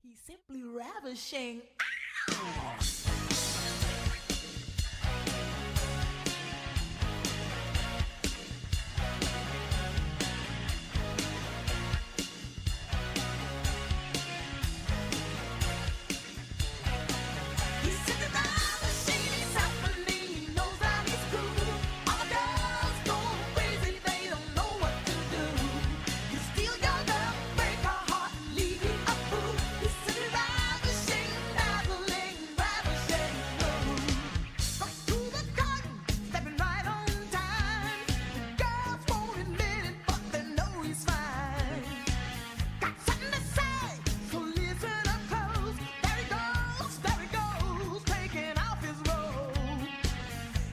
He's simply ravishing. He's simply ravishing. He's happening. He knows that he's cool. All the girls go crazy. They don't know what to do. You steal your girl, break her heart, leave you a fool. He's simply ravishing, dazzling, ravishing. Comes through the garden, stepping right on time. The girls won't admit it, but they know he's fine. Got something to say, so listen up close. There he goes, taking off his robe.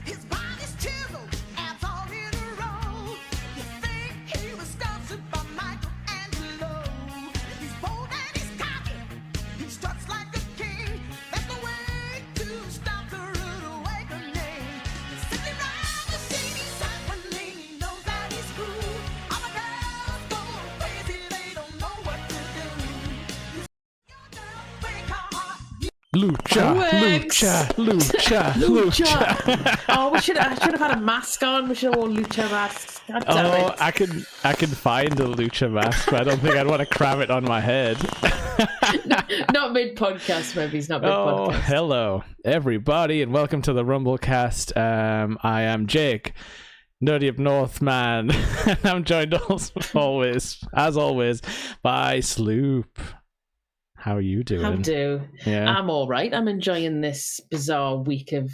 His body's chiseled, abs all in a row. You think he was sculpted by Michelangelo? He's bold and he's cocky, he struts like a king. There's no way to stop the rude awakening. He's simply ravishing, he's happening. He knows that he's cool. All the girls go crazy, they don't know what to do. You your girl, break her heart. Lucha, Lucha. Oh, I should have had a mask on. We should have worn Lucha masks. God damn Oh, it. I can find a Lucha mask, but I don't think I'd want to cram it on my head. Not mid-podcast, movies, not Oh, mid-podcast. hello, everybody, and welcome to the Rumblecast. I am Jake, Nerdy Up North man, and I'm joined as always, by Sloop. How are you doing? How do? Yeah. I'm all right. I'm enjoying this bizarre week of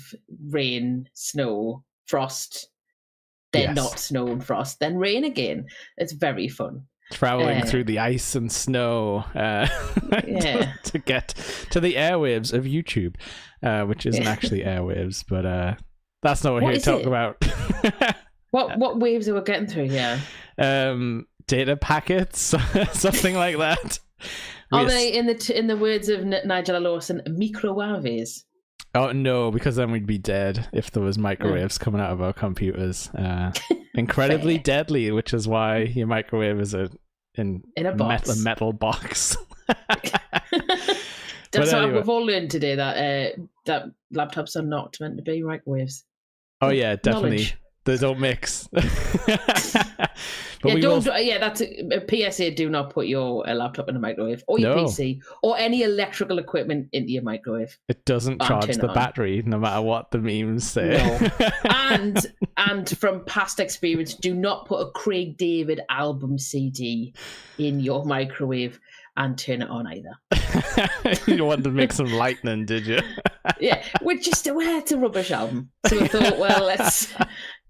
rain, snow, frost, then Yes. not snow and frost, then rain again. It's very fun. Traveling through the ice and snow Yeah. to get to the airwaves of YouTube, which isn't actually airwaves, but that's not what we're What here to is talk it? about. What waves are we getting through here? Data packets, something like that. Are Yes. they, in the words of Nigel Lawson, microwaves? Oh no, because then we'd be dead if there was microwaves coming out of our computers. Incredibly Fair. deadly, which is why your microwave is in a box. metal box. That's what anyway. we've all learned today, that laptops are not meant to be microwaves. Oh yeah, definitely. Knowledge. They don't mix. But Yeah, we will... that's a PSA. Do not put your laptop in a microwave, or your No. PC, or any electrical equipment into your microwave. It doesn't I'll charge turn the it on. battery, no matter what the memes say. No. And from past experience, do not put a Craig David album CD in your microwave and turn it on either. You wanted to make some lightning, did you? Yeah, it's a rubbish album. So I thought, well, let's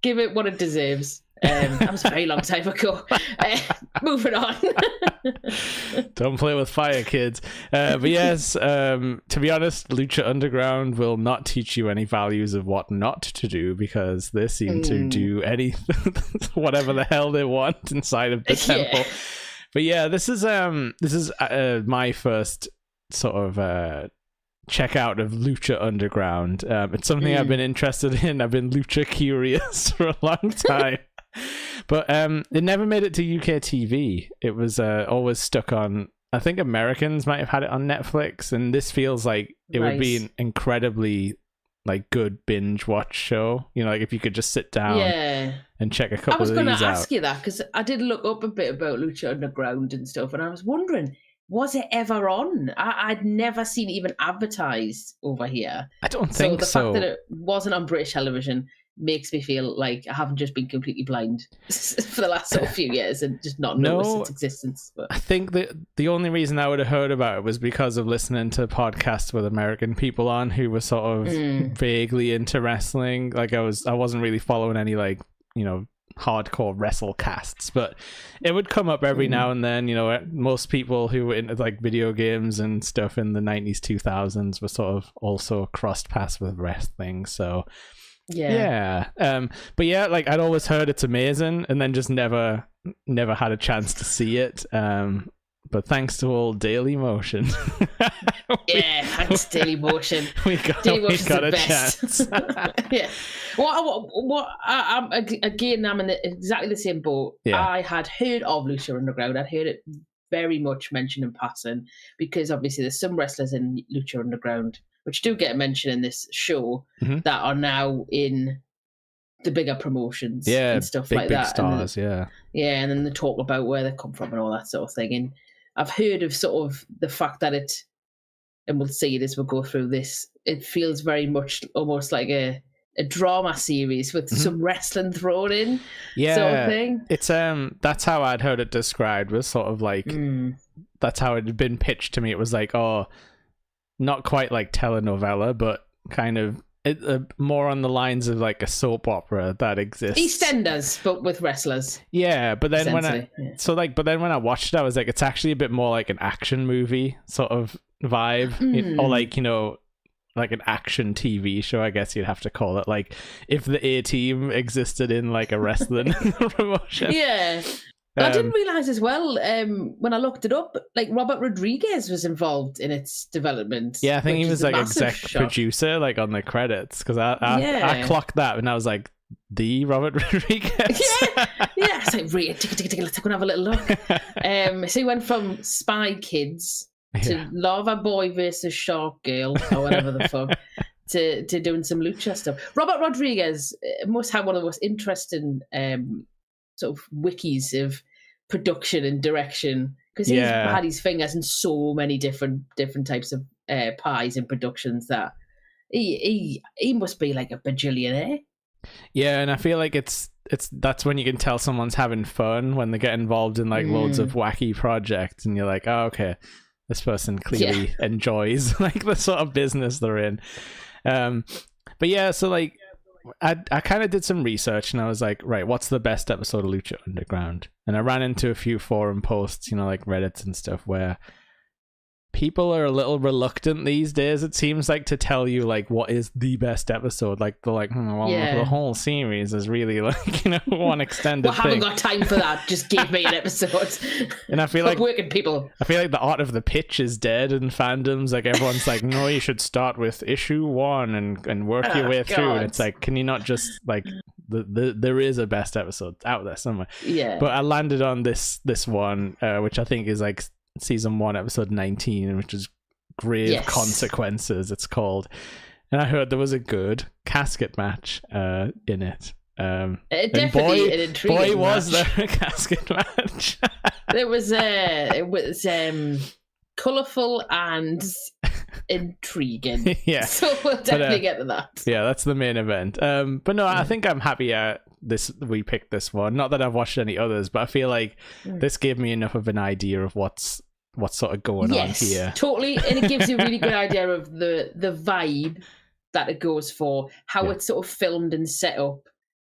give it what it deserves. That was a very long time ago. Moving on. Don't play with fire, kids. But yes, to be honest, Lucha Underground will not teach you any values of what not to do, because they seem to do whatever the hell they want inside of the temple. But yeah, this is my first sort of check out of Lucha Underground. It's something I've been interested in. I've been Lucha curious for a long time. But it never made it to UK TV. It was always stuck on, I think Americans might have had it on Netflix, and this feels like it would be an incredibly like good binge watch show. You know, like if you could just sit down and check a couple of these out. I was going to ask you that, because I did look up a bit about Lucha Underground and stuff, and I was wondering, was it ever on? I'd never seen it even advertised over here. I don't think so. So the fact that it wasn't on British television makes me feel like I haven't just been completely blind for the last sort of few years and just not noticed its existence. But I think that the only reason I would have heard about it was because of listening to podcasts with American people on who were sort of vaguely into wrestling. Like I wasn't really following any like, you know, hardcore wrestle casts, but it would come up every now and then. You know, most people who were into like video games and stuff in the 90s 2000s were sort of also crossed paths with wrestling. So yeah. But yeah, like I'd always heard it's amazing and then just never had a chance to see it. But thanks to all Daily Motion. Thanks Daily Motion. we got a chance. Yeah. I'm in exactly the same boat. Yeah. I had heard of Lucha Underground. I'd heard it very much mentioned in passing, because obviously there's some wrestlers in Lucha Underground which do get a mention in this show that are now in the bigger promotions and stuff like big that. stars, and then they talk about where they come from and all that sort of thing. And I've heard of sort of the fact that it, and we'll see it as we go through this, it feels very much almost like a drama series with some wrestling thrown in, sort of thing. It's that's how I'd heard it described, was sort of like that's how it had been pitched to me. It was like, oh, not quite like telenovela, but kind of more on the lines of like a soap opera that exists. EastEnders, but with wrestlers. Yeah, but then when I watched it, I was like, it's actually a bit more like an action movie sort of vibe, or like, you know, like an action TV show, I guess you'd have to call it. Like if the A-Team existed in like a wrestling promotion. Yeah. I didn't realize as well, when I looked it up, like Robert Rodriguez was involved in its development. Yeah, I think he was like exec producer, like on the credits, because I clocked that and I was like, the Robert Rodriguez. Yeah. It's like, let's go and have a little look. So he went from Spy Kids to Lava Boy versus Shark Girl, or whatever the fuck, to doing some lucha stuff. Robert Rodriguez must have one of the most interesting sort of wikis of production and direction, because he's had his fingers in so many different types of pies and productions that he must be like a bajillionaire. Yeah, and I feel like it's that's when you can tell someone's having fun, when they get involved in like loads of wacky projects, and you're like, oh, okay, this person clearly enjoys like the sort of business they're in. But yeah, so like I kind of did some research, and I was like, right, what's the best episode of Lucha Underground? And I ran into a few forum posts, you know, like Reddits and stuff, where people are a little reluctant these days, it seems like, to tell you like what is the best episode. Like they're like, the whole series is really like, you know, one extended I haven't got time for that, just give me an episode. And I feel like working people, I feel like the art of the pitch is dead in fandoms. Like everyone's like, no, you should start with issue 1 and work your way through. And it's like, can you not just like there is a best episode out there somewhere? But I landed on this one, which I think is like season 1 episode 19, which is Grave Consequences, it's called. And I heard there was a good casket match in it. Definitely an intriguing boy was there a casket match. It was colourful and intriguing. So we'll definitely get to that. Yeah, that's the main event. But no, I think I'm happy we picked this one. Not that I've watched any others, but I feel like this gave me enough of an idea of what's sort of going on here. Totally. And it gives you a really good idea of the vibe that it goes for, how it's sort of filmed and set up.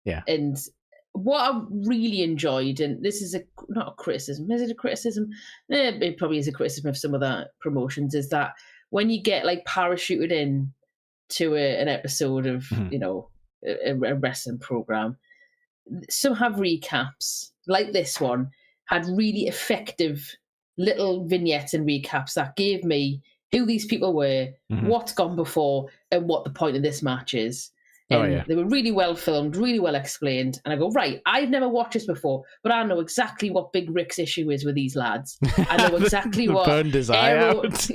Yeah. And what I really enjoyed, and this is not a criticism, is it a criticism? It probably is a criticism of some of the promotions, is that when you get like parachuted in to an episode of, you know, a wrestling program, some have recaps, like this one, had really effective little vignettes and recaps that gave me who these people were, what's gone before, and what the point of this match is. And they were really well filmed, really well explained. And I go, right, I've never watched this before, but I know exactly what Big Rick's issue is with these lads. I know exactly what burned his eye out.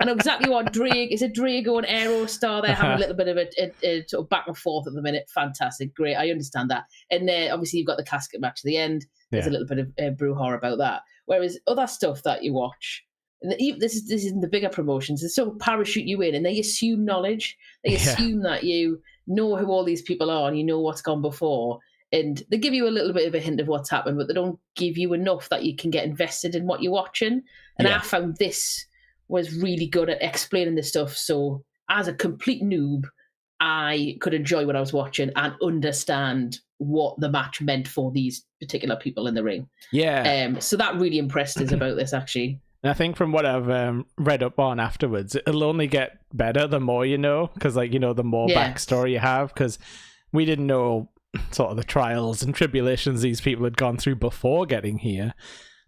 I know exactly what Drago and Aerostar, they're having a little bit of a sort of back and forth at the minute. Fantastic, great, I understand that. And obviously you've got the casket match at the end. There's a little bit of brouhaha about that. Whereas other stuff that you watch, and this is in the bigger promotions, they sort of parachute you in and they assume knowledge. They assume that you know who all these people are and you know what's gone before. And they give you a little bit of a hint of what's happened, but they don't give you enough that you can get invested in what you're watching. And I found this was really good at explaining this stuff. So as a complete noob, I could enjoy what I was watching and understand what the match meant for these particular people in the ring. So that really impressed us about this, actually. And I think from what I've read up on afterwards, it'll only get better the more you know, because like, you know, the more backstory you have, because we didn't know sort of the trials and tribulations these people had gone through before getting here.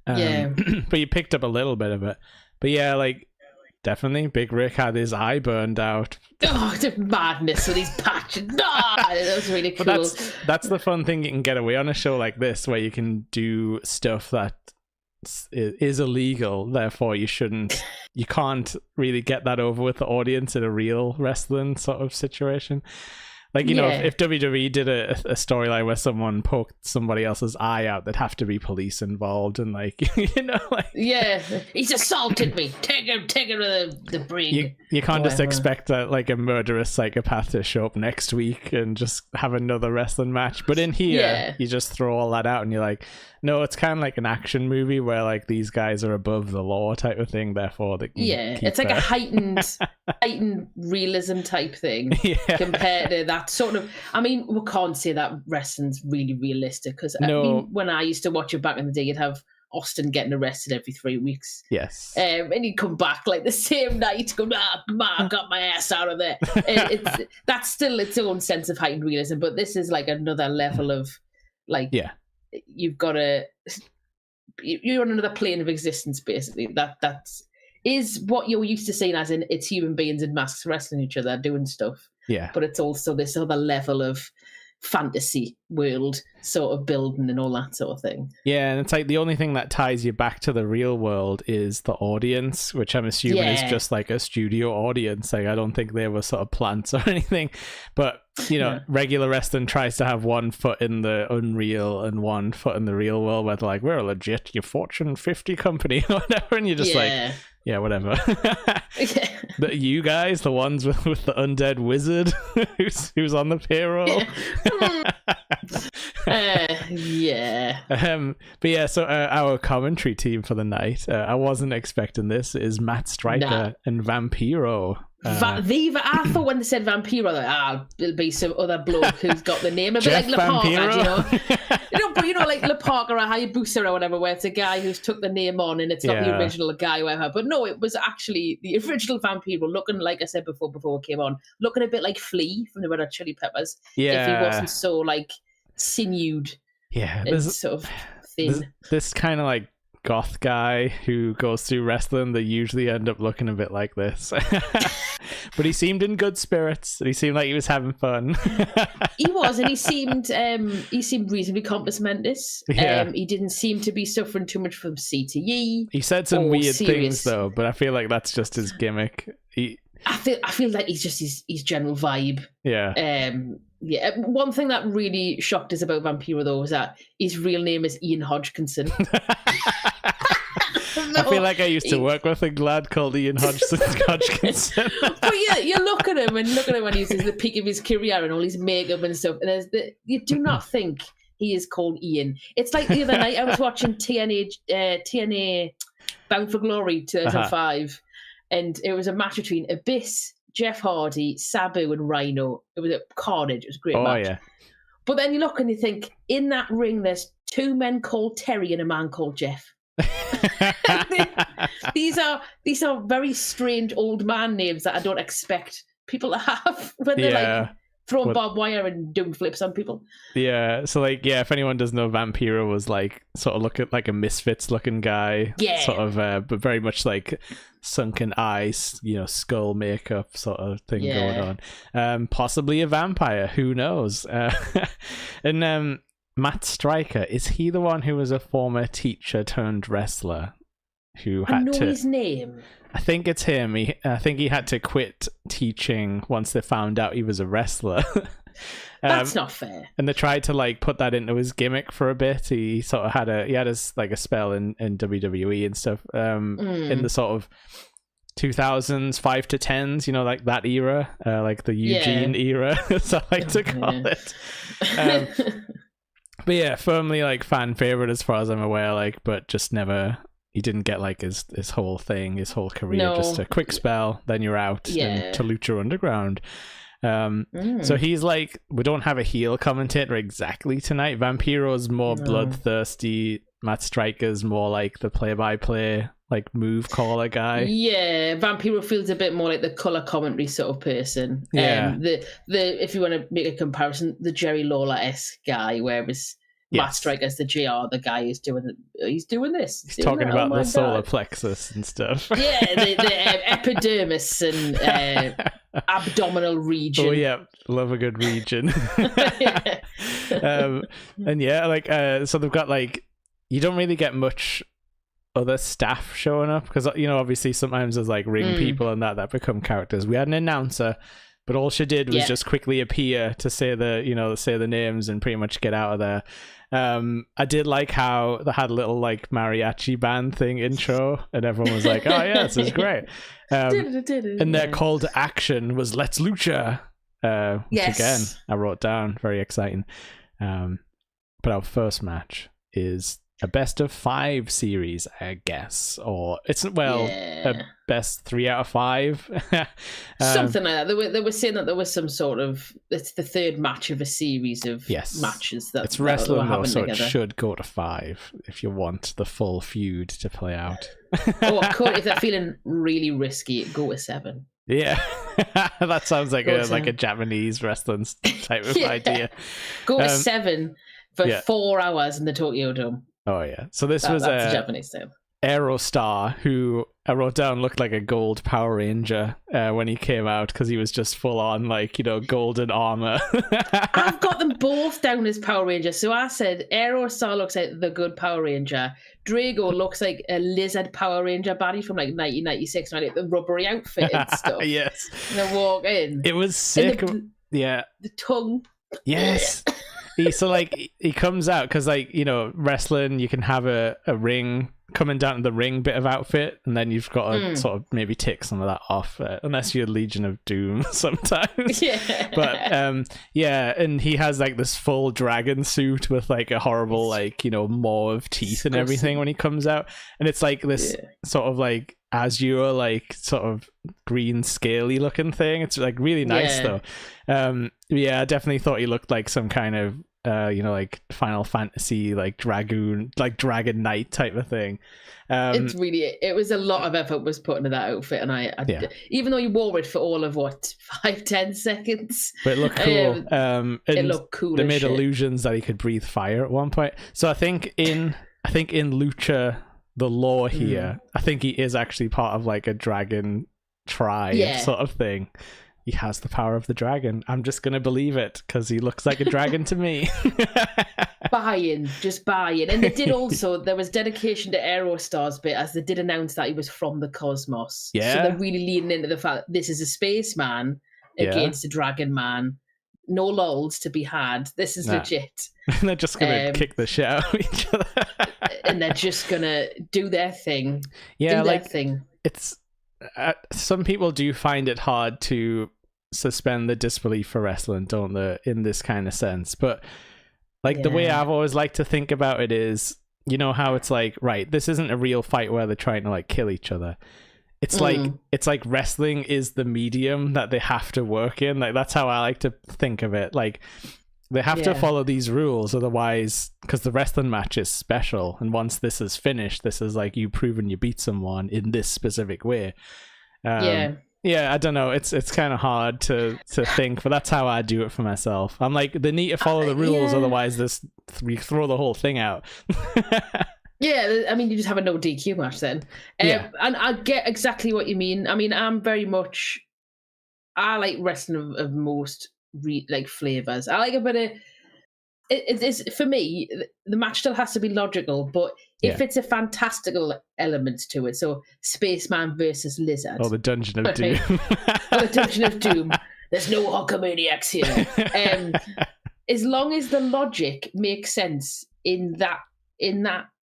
But you picked up a little bit of it. But yeah, like definitely Big Rick had his eye burned out. Oh, the madness with these patches. That was really cool. But that's the fun thing you can get away on a show like this, where you can do stuff that is illegal. Therefore, you can't really get that over with the audience in a real wrestling sort of situation. Like, you know, if WWE did a storyline where someone poked somebody else's eye out, there'd have to be police involved and, like, you know, like... Yeah, he's assaulted me. Take him to the brig. You can't just expect like a murderous psychopath to show up next week and just have another wrestling match. But in here, you just throw all that out and you're like, no, it's kind of like an action movie where, like, these guys are above the law type of thing. Therefore, they can it's like a heightened realism type thing compared to that sort of. I mean, we can't say that wrestling's really realistic because I mean, when I used to watch it back in the day, you'd have Austin getting arrested every 3 weeks. Yes. And he'd come back like the same night, go, I got my ass out of there. That's still its own sense of heightened realism, but this is like another level of, like, you've got you're on another plane of existence, basically. That is what you're used to seeing, as in it's human beings in masks wrestling each other, doing stuff. Yeah. But it's also this other level of fantasy world sort of building and all that sort of thing. Yeah, and it's like the only thing that ties you back to the real world is the audience, which I'm assuming is just like a studio audience. Like, I don't think they were sort of plants or anything. But, you know, regular wrestling tries to have one foot in the unreal and one foot in the real world, where they're like, we're a legit Fortune 50 company or whatever, and you're just like, yeah, whatever. But you guys, the ones with the undead wizard who's on the payroll. But yeah, so our commentary team for the night, I wasn't expecting this, is Matt Striker and Vampiro. I thought when they said Vampiro, like, it'll be some other bloke who's got the name, a bit like La Parka, you know. But you know, like La Parka or Hayabusa or whatever, where it's a guy who's took the name on and it's not the original guy or whatever. But no, it was actually the original Vampiro, looking, like I said before it came on, looking a bit like Flea from the Red Hot Chili Peppers. If he wasn't so, like, sinewed and sort of thin. This kind of like goth guy who goes through wrestling, they usually end up looking a bit like this. But he seemed in good spirits. He seemed like he was having fun. He was, and he seemed reasonably compass mentis. He didn't seem to be suffering too much from CTE. He said some weird things though, but I feel like that's just his gimmick. I feel like he's just his general vibe. One thing that really shocked us about Vampiro though was that his real name is Ian Hodgkinson. I feel like I used to work with a lad called Ian Hodgkinson. But yeah, you look at him when he's at the peak of his career and all his makeup and stuff, and you do not think he is called Ian. It's like the other night I was watching TNA Bound for Glory 2005, and it was a match between Abyss, Jeff Hardy, Sabu, and Rhino. It was a carnage. It was a great match. Yeah. But then you look and you think, in that ring, there's two men called Terry and a man called Jeff. These are very strange old man names that I don't expect people to have when they're like throwing barbed wire and doing flips on people. Yeah, so like, if anyone doesn't know, Vampiro was like sort of look at like a Misfits looking guy, sort of, but very much like sunken eyes, you know, skull makeup sort of thing going on. Possibly a vampire, who knows? And Matt Striker, is he the one who was a former teacher turned wrestler who had to... his name. I think it's him. I think he had to quit teaching once they found out he was a wrestler. That's not fair. And they tried to like put that into his gimmick for a bit. He sort of had a spell in WWE and stuff in the sort of 2000s, 5 to 10s, you know, like that era, like the Eugene era, as I like to call it. But yeah, firmly like fan favorite as far as I'm aware, like, but just never, he didn't get like his whole thing, his whole career, just a quick spell, then you're out to Lucha Underground. So he's like, we don't have a heel commentator exactly tonight. Vampiro's more bloodthirsty. Matt Striker's more like the play-by-play, like move caller guy. Yeah, Vampiro feels a bit more like the color commentary sort of person. The if you want to make a comparison, the Jerry Lawler-esque guy, whereas Matt Striker's the JR, the guy who's doing this. He's talking about the solar plexus and stuff. Yeah, the epidermis and abdominal region. Oh yeah, love a good region. And yeah, like so they've got like, you don't really get much other staff showing up, because obviously sometimes there's like ring people and that become characters. We had an announcer, but all she did was just quickly appear to say the names and pretty much get out of there. I did like how they had a little like mariachi band thing intro, and everyone was like, "Oh yeah, this is great." And their call to action was "Let's Lucha," which again I wrote down, very exciting. But our first match is a best of 5 series, I guess, or it's a best 3 out of 5, something like that. They were saying that there was some sort of, it's the third match of a series of matches that it's wrestling though, so together. It should go to 5 if you want the full feud to play out. If they're feeling really risky, go to 7. Yeah, that sounds like a Japanese wrestling type of idea. Go to 7 for 4 hours in the Tokyo Dome. Oh yeah, so that's a Japanese name. Aerostar, who I wrote down looked like a gold Power Ranger when he came out, because he was just full on like golden armor. I've got them both down as Power Rangers, so I said Aerostar looks like the good Power Ranger. Drago looks like a lizard Power Ranger baddie from like 1996, and like the rubbery outfit and stuff. Yes, and they walk in. It was sick. The tongue. Yes. He comes out because wrestling, you can have a ring coming down to the ring bit of outfit, and then you've got to sort of maybe tick some of that off, unless you're Legion of Doom sometimes. But and he has like this full dragon suit with like a horrible maw of teeth and everything when he comes out, and it's like this sort of like azure sort of green scaly looking thing. It's like really nice though. I definitely thought he looked like some kind of like Final Fantasy dragon knight type of thing. It was a lot of effort was put into that outfit, and I even though you wore it for all of 5-10 seconds, but it looked cool. And it looked cool. They made illusions that he could breathe fire at one point. So I think in Lucha, the lore here, I think he is actually part of like a dragon tribe sort of thing. He has the power of the dragon. I'm just gonna believe it because he looks like a dragon to me. Just buying. And they did also, there was dedication to Aerostar's bit, as they did announce that he was from the cosmos. So they're really leaning into the fact that this is a spaceman against a dragon man. No lulls to be had. This is legit. And they're just gonna kick the shit out of each other. And they're just gonna do their thing. It's some people do find it hard to suspend the disbelief for wrestling, don't they, in this kind of sense? But the way I've always liked to think about it is, how it's like, right, this isn't a real fight where they're trying to kill each other. It's like wrestling is the medium that they have to work in. That's how I like to think of it. They have to follow these rules, otherwise, because the wrestling match is special, and once this is finished, this is like you proven you beat someone in this specific way. I don't know. It's kind of hard to think, but that's how I do it for myself. I'm like, they need to follow the rules, otherwise we throw the whole thing out. I mean, you just have a no DQ match then. And I get exactly what you mean. I mean, I like wrestling of most flavors. I like a bit of it is, for me, the match still has to be logical, but if it's a fantastical element to it, so Spaceman versus Lizard, or the Dungeon of Doom, or the Dungeon of Doom, there's no Hulkamaniacs here. As long as the logic makes sense in that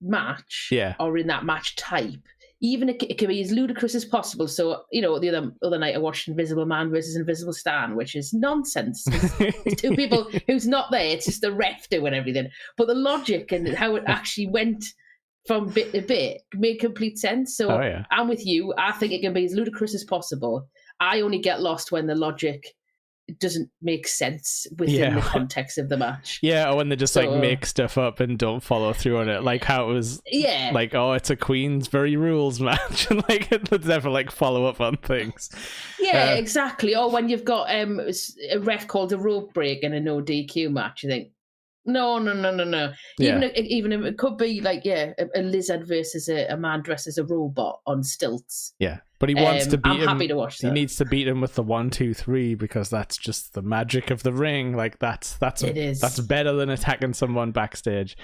match, or in that match type, even it can be as ludicrous as possible. So, the other night I watched Invisible Man versus Invisible Stan, which is nonsense. It's two people who's not there. It's just the ref doing everything. But the logic and how it actually went from bit to bit made complete sense. So I'm with you. I think it can be as ludicrous as possible. I only get lost when the logic doesn't make sense within the context of the match. Or when they just make stuff up and don't follow through on it, like how it was it's a Queensberry rules match, and they never follow up on things. Exactly. Or when you've got a ref called a rope break in a no DQ match, you think no. Even if it could be a lizard versus a man dressed as a robot on stilts. But he wants to beat him. I'm happy to watch that. He needs to beat him with the 1, 2, 3 because that's just the magic of the ring. That's better than attacking someone backstage.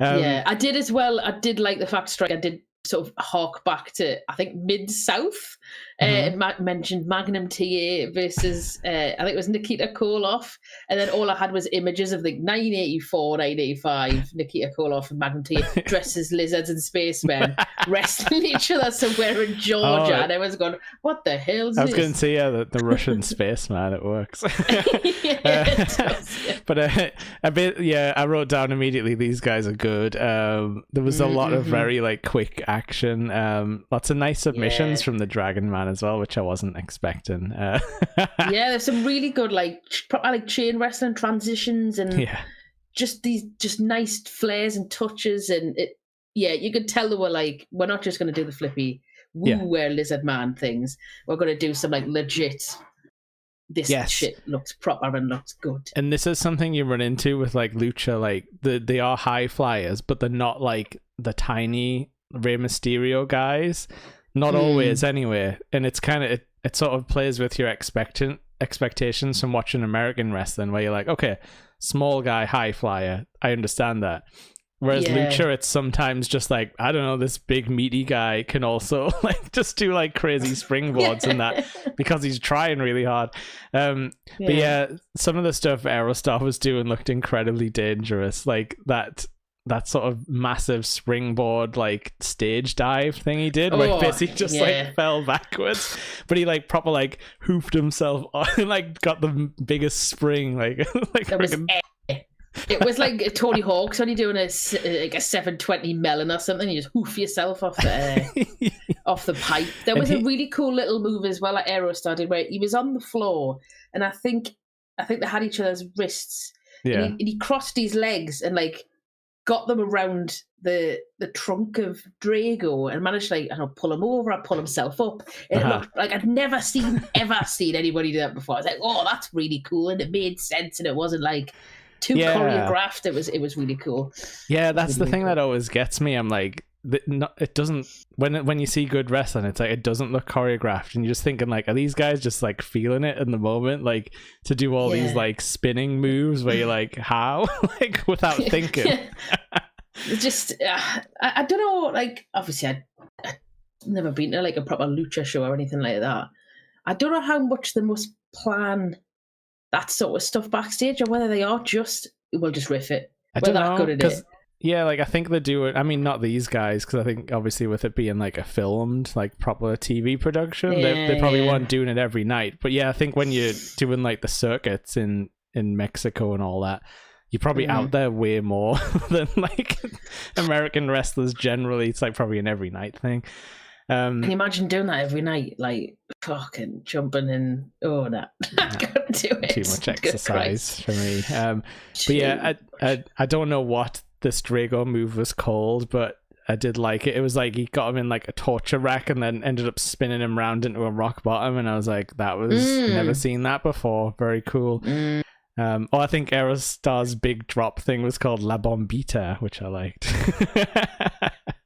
I did as well. I did like the fact, Strike. I did sort of hark back to, I think, Mid-South. Mentioned Magnum TA versus, I think it was Nikita Koloff. And then all I had was images of like 1984, 1985, Nikita Koloff and Magnum TA dressed as lizards and spacemen wrestling each other somewhere in Georgia. And everyone's going, what the hell is this? I was going to say, the Russian spaceman, it works. It does, yeah. But a bit, I wrote down immediately, these guys are good. There was a lot of very like quick action, lots of nice submissions from the Dragon Man as well, which I wasn't expecting. There's some really good like chain wrestling transitions and just these nice flares and touches, and you could tell they were like, we're not just going to do the flippy woo-wear lizard man things, we're going to do some like legit, this shit looks proper and looks good. And this is something you run into with like Lucha, like they are high flyers, but they're not like the tiny Rey Mysterio guys, not always anyway. And it's kind of it sort of plays with your expectations from watching American wrestling, where you're like, okay, small guy, high flyer, I understand that. Whereas Lucha, it's sometimes just like, I don't know, this big meaty guy can also like just do like crazy springboards and that, because he's trying really hard. But some of the stuff Aerostar was doing looked incredibly dangerous, like that sort of massive springboard like stage dive thing he did, where he basically just like fell backwards, but he like proper like hoofed himself on and like got the biggest spring like it was like Tony Hawk's only doing a 720 melon or something. You just hoof yourself off the off the pipe. There was a really cool little move as well at Aerostar did, where he was on the floor, and I think they had each other's wrists. And he crossed his legs and like got them around the trunk of Drago and managed to like, I don't know, pull him over or pull himself up. And it looked like I'd never seen anybody do that before. I was like, oh, that's really cool, and it made sense, and it wasn't like too choreographed. It was really cool. Yeah, that's the thing that always gets me. I'm like, it doesn't, when you see good wrestling, it's like it doesn't look choreographed, and you're just thinking like, are these guys just like feeling it in the moment, like to do all these like spinning moves where you're like, how like without thinking. It's just I don't know, like obviously I've never been to like a proper lucha show or anything like that. I don't know how much they must plan that sort of stuff backstage, or whether they are just, we'll just riff it. We're that good at it. Yeah, like I think they do it. I mean, not these guys, because I think obviously with it being like a filmed, like proper TV production, they probably weren't doing it every night. But yeah, I think when you're doing like the circuits in Mexico and all that, you're probably out there way more than like American wrestlers generally. It's like probably an every night thing. Can you imagine doing that every night, like fucking jumping and I can't do it. Too much exercise for me. But yeah, I don't know what this Drago move was called, but I did like it. It was like he got him in like a torture rack and then ended up spinning him round into a rock bottom, and I was like, that was never seen that before. Very cool. I think Aerostar's big drop thing was called La Bombita, which I liked.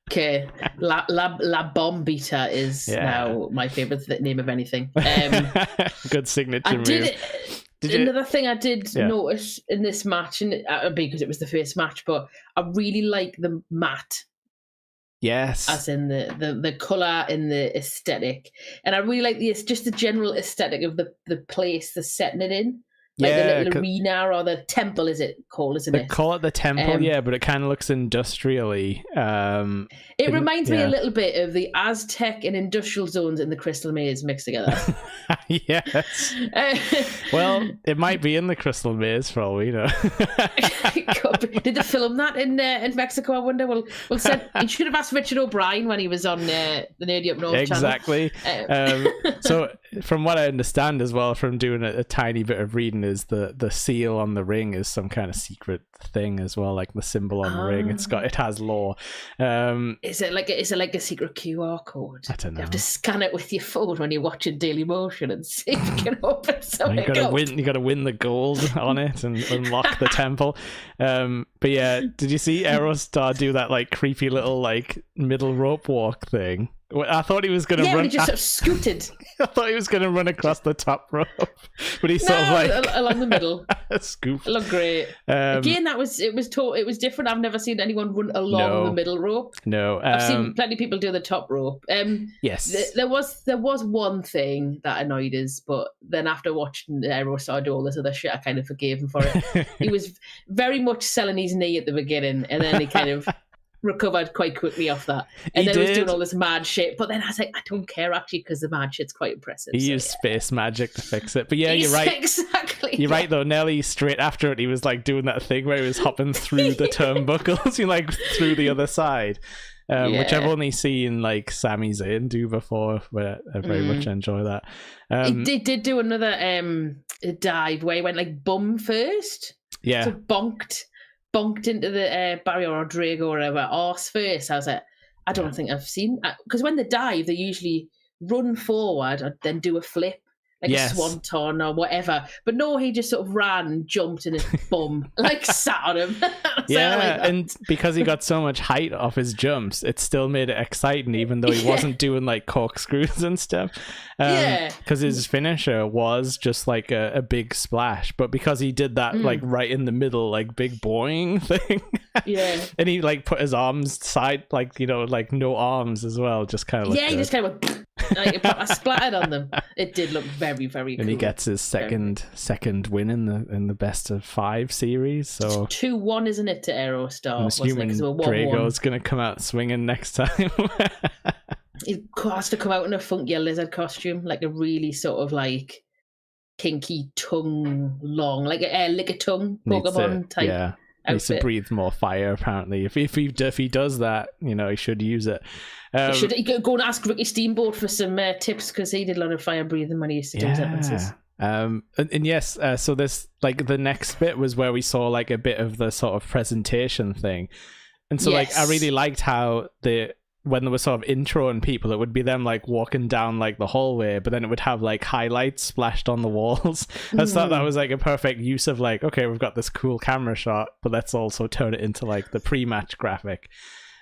Okay, La Bombita is now my favourite name of anything. Good signature move. Another thing I did notice in this match, and because it was the first match, but I really like the mat. Yes, as in the colour and the aesthetic, and I really like just the general aesthetic of the place they're setting it in. Like the little arena or the temple, is it called, isn't it? They call it the temple, but it kind of looks industrially. It reminds me a little bit of the Aztec and industrial zones in the Crystal Maze mixed together. Yes. Well, it might be in the Crystal Maze for all we know. Did they film that in Mexico, I wonder? Well, you should have asked Richard O'Brien when he was on the Nerdy Up North exactly. channel. So from what I understand as well, from doing a tiny bit of reading, is the seal on the ring is some kind of secret thing as well, like the symbol on the ring. It has lore. Is it like a secret QR code? I don't know. You have to scan it with your phone when you're watching Daily Motion and see if you can open something. You got to win the gold on it and unlock the temple. But yeah, did you see Aerostar do that like creepy little like middle rope walk thing? Well, I thought he was going to Yeah, run. he just sort of scooted. I thought he was going to run across the top rope, but he sort of like along the middle. scooped. It looked great. Again, it was different. I've never seen anyone run along the middle rope. No, I've seen plenty of people do the top rope. Yes, there was one thing that annoyed us, but then after watching Aerostar do all this other shit, I kind of forgave him for it. He was very much selling his knee at the beginning, and then he kind of recovered quite quickly off that, and then he was doing all this mad shit. But then I was like, I don't care actually, because the mad shit's quite impressive. He used space magic to fix it. But yeah, you're right. Exactly. You're right though. Nelly, straight after it, he was like doing that thing where he was hopping through the turnbuckles, like through the other side, which I've only seen like Sami Zayn do before. Where I very much enjoy that. He did do another dive where he went like bum first. Yeah. So bonked into the Barry Rodrigo or whatever, arse first. I was like, I don't think I've seen, because when they dive, they usually run forward and then do a flip, like a swanton or whatever. But no, he just sort of ran and jumped in his bum, like sat on him. And because he got so much height off his jumps, it still made it exciting, even though he wasn't doing like corkscrews and stuff. Because his finisher was just like a big splash, but because he did that like right in the middle, like big boing thing, and he like put his arms side, like, you know, like no arms as well, just kind of he just kind of like I splattered on them. It did look very, very cool. And he gets his second win in the best of 5 series. So 2-1, isn't it, to Aerostar? I'm assuming Drago's gonna come out swinging next time. He has to come out in a funky lizard costume, like a really sort of like kinky tongue long, like a lick a tongue Pokemon type. Yeah, needs to breathe more fire. Apparently, if he does that, you know, he should use it. Should he go and ask Ricky Steamboat for some tips, because he did a lot of fire breathing when he used to do his episodes. And yes, so this, like, the next bit was where we saw like a bit of the sort of presentation thing, and so like I really liked how when there was sort of introing people, it would be them like walking down like the hallway, but then it would have like highlights splashed on the walls. I just thought that was like a perfect use of like, okay, we've got this cool camera shot, but let's also turn it into like the pre-match graphic.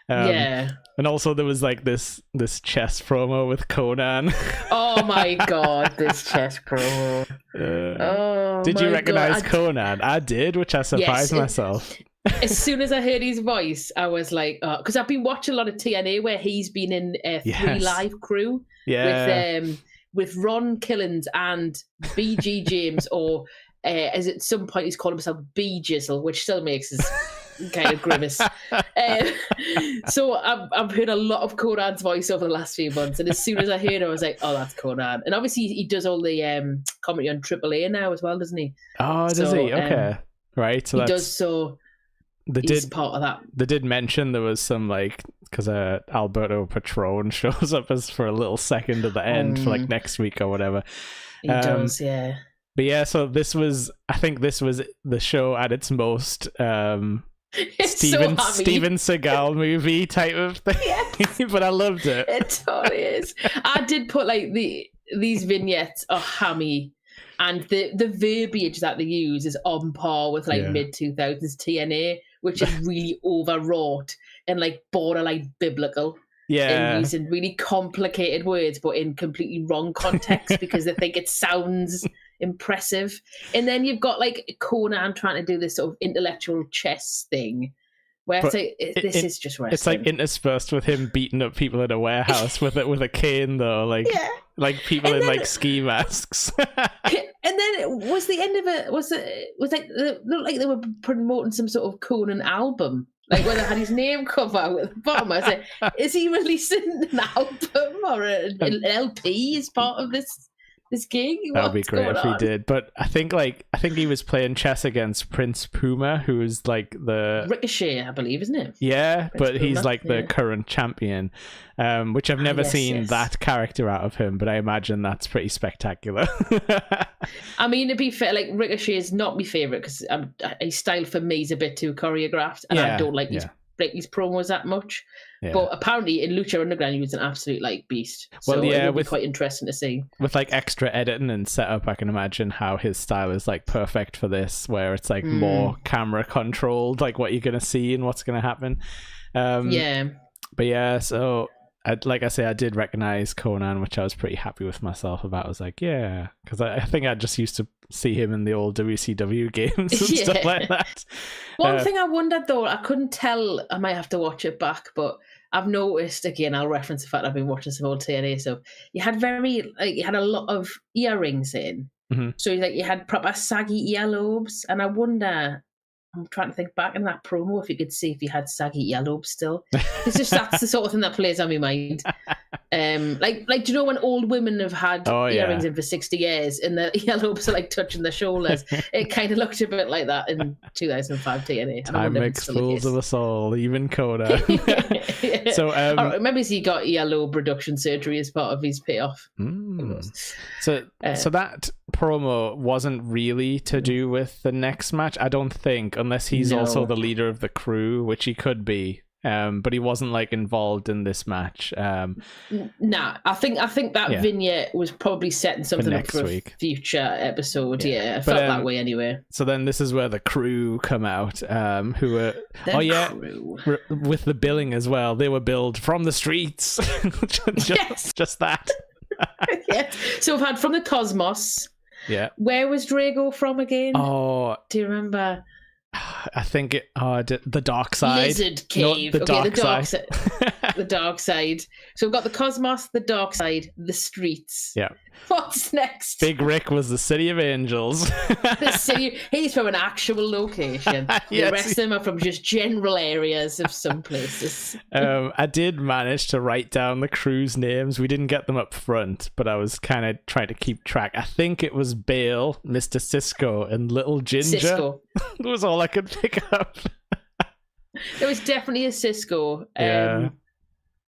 And also there was like this chess promo with Conan. Oh my god, this chess promo. Did you recognize Conan? I did, which I surprised myself. As soon as I heard his voice, I was like, because I've been watching a lot of TNA where he's been in a 3 Live crew with Ron Killens and BG James, or as at some point he's called himself B Jizzle, which still makes his kind of grimace. So I've heard a lot of Conan's voice over the last few months, and as soon as I heard it, I was like, oh, that's Conan. And obviously he does all the commentary on AAA now as well, doesn't he? Oh, does he? Okay. Right. So he does, so he's part of that. They did mention there was some, like, because Alberto Patron shows up as for a little second at the end for like next week or whatever. He does, yeah. But yeah, so I think this was the show at its most Steven Seagal movie type of thing. Yes. But I loved it. It totally is. I did put like these vignettes are hammy, and the verbiage that they use is on par with like mid 2000s TNA, which is really overwrought and like borderline biblical. And using really complicated words, but in completely wrong context because they think it sounds impressive. And then you've got like Conan trying to do this sort of intellectual chess thing, where it's like, this is just wrestling. It's like interspersed with him beating up people in a warehouse with a cane, though, like people in like ski masks. And then was the end of it was like looked like they were promoting some sort of Conan album. Like where they had his name cover out at the bottom. I was like, is he releasing an album or an LP as part of this gig? That would be great if he did. But I think he was playing chess against Prince Puma, who is like the Ricochet, I believe, isn't it? Yeah, Prince but Puma, he's like the current champion, which I've never seen that character out of him, but I imagine that's pretty spectacular. I mean, to be fair, like Ricochet is not my favourite because his style for me is a bit too choreographed, and I don't like his promos that much. Yeah. But apparently in Lucha Underground he was an absolute like beast. So it would be quite interesting to see. With like extra editing and setup, I can imagine how his style is like perfect for this, where it's like more camera controlled, like what you're gonna see and what's gonna happen. But yeah, so like I say, I did recognize Conan, which I was pretty happy with myself about. I was like, yeah, because I think I just used to see him in the old WCW games and stuff like that. One thing I wondered though, I couldn't tell. I might have to watch it back, but I've noticed again. I'll reference the fact I've been watching some old TNA stuff. You had a lot of earrings in, so you had proper saggy earlobes, and I wonder. I'm trying to think back in that promo if you could see if he had saggy earlobes still. It's just that's the sort of thing that plays on my mind. Like do you know when old women have had earrings in for 60 years and the earlobes are like touching their shoulders? It kind of looked a bit like that in 2005 TNA. Time makes fools of us all, even Coda. So maybe he got earlobe reduction surgery as part of his payoff. So that promo wasn't really to do with the next match, I don't think, unless he's also the leader of the crew, which he could be. But he wasn't like involved in this match. Nah, I think that vignette was probably setting something up for a future episode. Yeah, I felt that way anyway. So then this is where the crew come out, who are crew. With the billing as well. They were billed from the streets. just that. Yeah. So we've had from the Cosmos. Yeah. Where was Drago from again? Oh, do you remember? I think the dark side. Lizard Cave. The dark side. The dark side. So we've got the Cosmos, the dark side, the streets. Yeah. What's next? Big Rick was the City of Angels. He's from an actual location. The rest of them are from just general areas of some places. I did manage to write down the crew's names. We didn't get them up front, but I was kind of trying to keep track. I think it was Bale, Mr. Cisco, and Little Ginger. Cisco. That was all I could pick up. There was definitely a Cisco.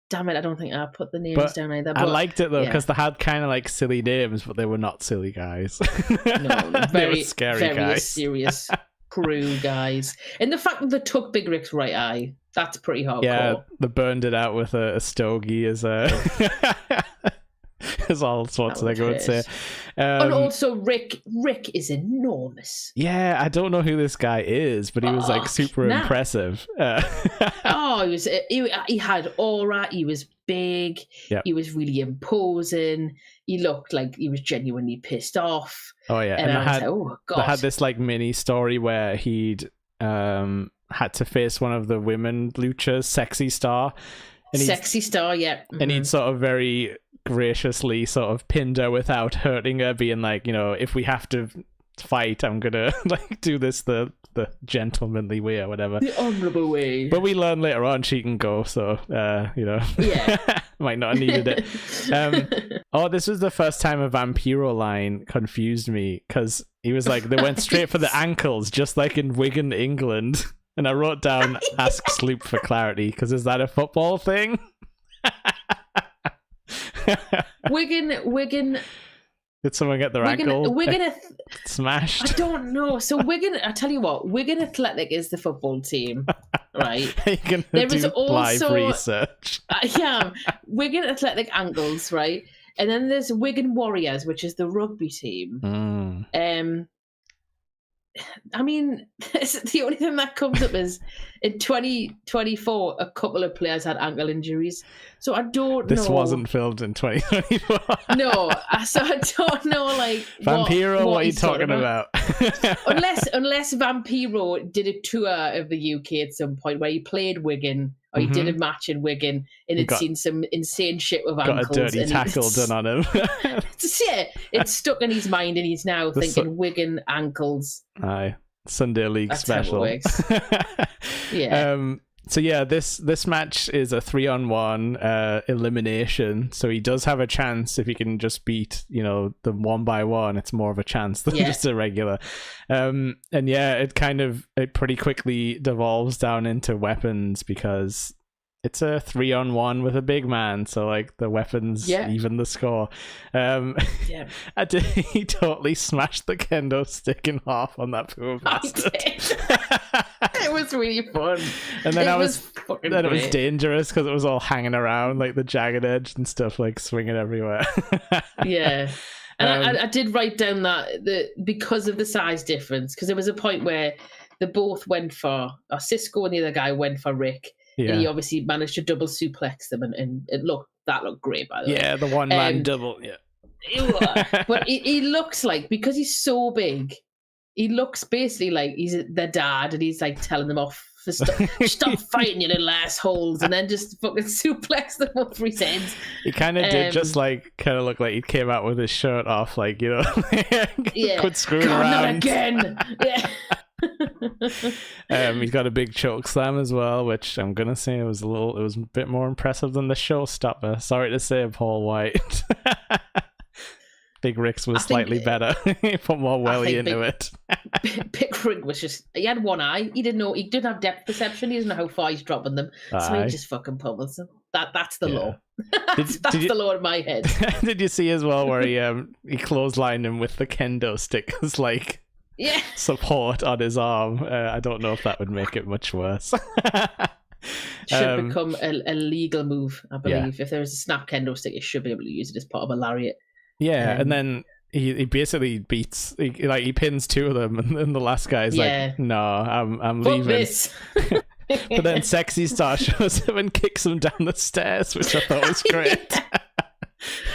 Damn it, I don't think I put the names down either. But I liked it though, because they had kind of like silly names, but they were not silly guys. No, they were scary very guys. Serious crew guys. And the fact that they took Big Rick's right eye, that's pretty hardcore. Yeah, they burned it out with a stogie as all sorts of things I would say. And also Rick is enormous. Yeah, I don't know who this guy is, but he was like super impressive. He had aura, he was big, he was really imposing, he looked like he was genuinely pissed off. Oh yeah, and I was like, oh god. They had this like mini story where he'd had to face one of the women luchas, Sexy Star. Sexy Star, yeah. And he'd sort of very graciously sort of pinned her without hurting her, being like, if we have to fight, I'm gonna like do this the gentlemanly way or whatever, the honorable way. But we learn later on she can go, so might not have needed it. This was the first time a Vampiro line confused me, because he was like, they went straight for the ankles, just like in Wigan, England. And I wrote down, ask Sloop for clarity, because is that a football thing? Wigan. Did someone get their ankle smashed? I don't know. So Wigan, I tell you what, Wigan Athletic is the football team, right? You're gonna do live research. Wigan Athletic ankles, right? And then there's Wigan Warriors, which is the rugby team. I mean, the only thing that comes up is in 2024, a couple of players had ankle injuries. So I don't know. This wasn't filmed in 2024. No, so I don't know, like, Vampiro, what are you talking about? unless Vampiro did a tour of the UK at some point where he played Wigan, or he did a match in Wigan and had seen some insane shit with ankles. Got a dirty tackle done on him. It's stuck in his mind, and he's now thinking Wigan ankles. Aye, Sunday League That's special. Yeah. So yeah, this match is a 3-on-1 elimination. So he does have a chance if he can just beat, the 1-by-1. It's more of a chance than just a regular. And yeah, it pretty quickly devolves down into weapons, because it's a 3-on-1 with a big man, so like the weapons even the score. He totally smashed the kendo stick in half on that poor bastard. It was really fun. And then it was dangerous because it was all hanging around, like the jagged edge and stuff, like swinging everywhere. Yeah. And I did write down that because of the size difference, because there was a point where they both went for Cisco and the other guy went for Rick. Yeah. And he obviously managed to double suplex them, and that looked great, by the way. Yeah, the one man double. Yeah. But he looks like, because he's so big, he looks basically like he's their dad, and he's like telling them off for stop fighting, you little assholes, and then just fucking suplex them up for his heads. He kind of did just like kind of look like he came out with his shirt off, like, you know, yeah, quit screwing God, around. not again. Yeah. He's got a big choke slam as well, which I'm gonna say it was a bit more impressive than the showstopper. Sorry to say, Paul White. Big Rick's was slightly better. He put more welly into it. Big Rick was he had one eye. He didn't have depth perception. He doesn't know how far he's dropping them. So he just fucking pummels them. That's the law. That's the law in my head. Did you see as well where he clotheslined him with the kendo stick as like support on his arm? I don't know if that would make it much worse. Should become a legal move, I believe. If there is a snap kendo stick, you should be able to use it as part of a lariat. Yeah, and then he basically he pins two of them, and then the last guy's like, "No, I'm Fuck leaving." This. But then Sexy Star shows him and kicks him down the stairs, which I thought was great.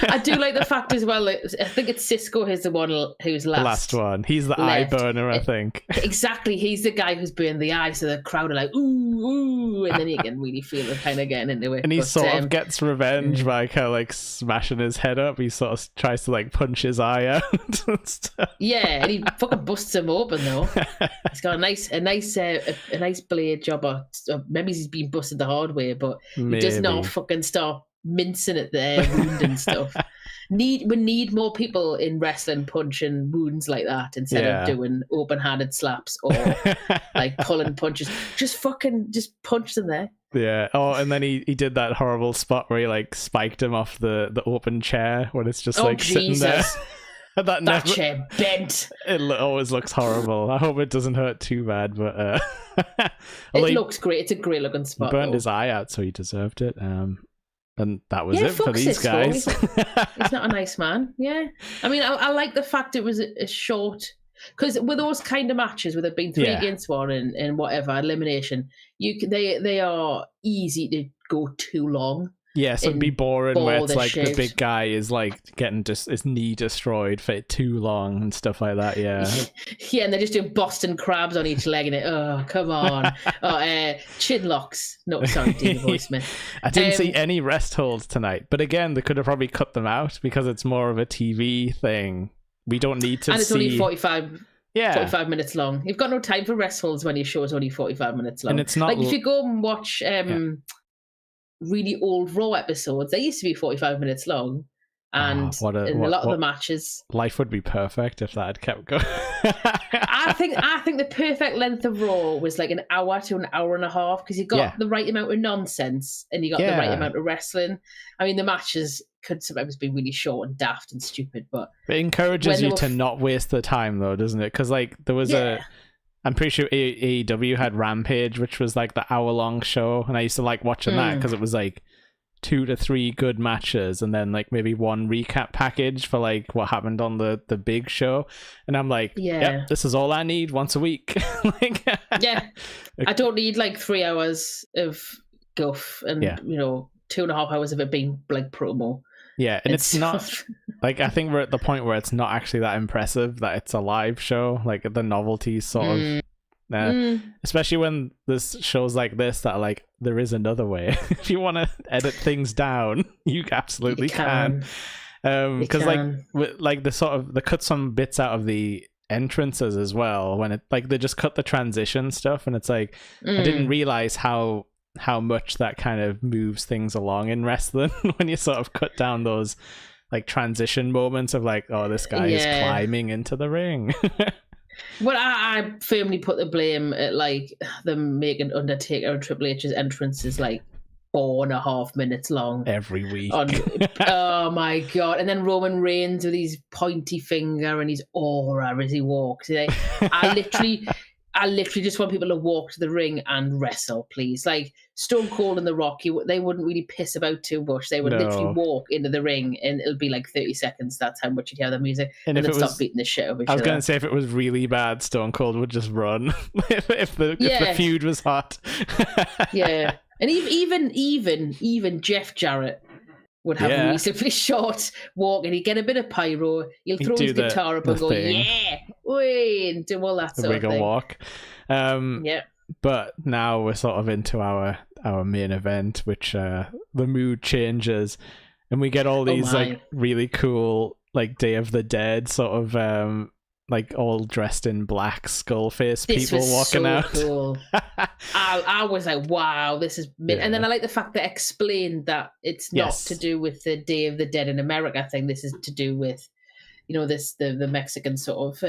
I do like the fact as well. I think it's Cisco who's the one who's last. The last one. He's the eye burner, I think. Exactly. He's the guy who's burned the eye, so the crowd are like, ooh, ooh, and then you can really feel it kind of getting into it. And he sort of gets revenge by kind of like smashing his head up. He sort of tries to like punch his eye out and stuff. Yeah, and he fucking busts him open though. He's got a nice blade job. Or maybe he's been busted the hard way, but he does not fucking stop mincing at the wound and stuff. We need more people in wrestling punching wounds like that instead of doing open-handed slaps or like pulling punches. Just punch them there. Yeah. Oh, and then he did that horrible spot where he like spiked him off the open chair when it's just like sitting there. that chair bent. It always looks horrible. I hope it doesn't hurt too bad, but it looks great. It's a great looking spot. He burned his eye out, so he deserved it. And that was it for these guys. He's not a nice man. Yeah. I mean, I like the fact it was a short, because with those kind of matches, with it being 3 against 1 and whatever, elimination, they are easy to go too long. Yes, it'd be boring where it's like the big guy is like getting his knee destroyed for too long and stuff like that. Yeah. Yeah, and they're just doing Boston crabs on each leg, and oh, come on. Chin locks. No, sorry, Dean Boy Smith. I didn't see any rest holds tonight, but again, they could have probably cut them out because it's more of a TV thing. We don't need to see. And it's only 45 minutes long. You've got no time for rest holds when your show is only 45 minutes long. And it's not like if you go and watch really old Raw episodes, they used to be 45 minutes long, and a lot of the matches. Life would be perfect if that had kept going. I think the perfect length of Raw was like an hour to an hour and a half, because you got the right amount of nonsense and you got the right amount of wrestling. I mean, the matches could sometimes be really short and daft and stupid, but it encourages you to not waste the time, though, doesn't it? Because like there was I'm pretty sure AEW had Rampage, which was like the hour-long show, and I used to like watching that because it was like 2 to 3 good matches, and then like maybe one recap package for like what happened on the big show. And I'm like, yep, this is all I need once a week. I don't need like 3 hours of guff and 2.5 hours of it being like promo. Yeah, and it's not like, I think we're at the point where it's not actually that impressive that it's a live show. Like the novelty sort of, especially when there's shows like this that are like, there is another way. If you want to edit things down, you absolutely can. Because like the sort of, they cut some bits out of the entrances as well, when it like they just cut the transition stuff, and it's like I didn't realize how much that kind of moves things along in wrestling when you sort of cut down those like transition moments of like, oh, this guy is climbing into the ring. Well, I firmly put the blame at like them making Undertaker and Triple H's entrances like 4.5 minutes long every week. Oh my god! And then Roman Reigns with his pointy finger and his aura as he walks. I literally just want people to walk to the ring and wrestle, please. Like Stone Cold and The Rock, they wouldn't really piss about too much. They would literally walk into the ring, and it'll be like 30 seconds. That's how much you'd hear the music, and then stop beating the shit out of each other. I was going to say, if it was really bad, Stone Cold would just run. if the feud was hot. Yeah. And even Jeff Jarrett would have a reasonably short walk, and he'd get a bit of pyro. He'll throw his guitar up and go, thing. yeah, way, and do all that The sort of wiggle thing. walk. Yeah. But now we're sort of into our main event, which the mood changes, and we get all these like really cool like Day of the Dead sort of like all dressed in black skull face people walking out. Cool. I was like, wow, this is and then I like the fact that explained that it's not to do with the Day of the Dead in America thing. This is to do with the Mexican sort of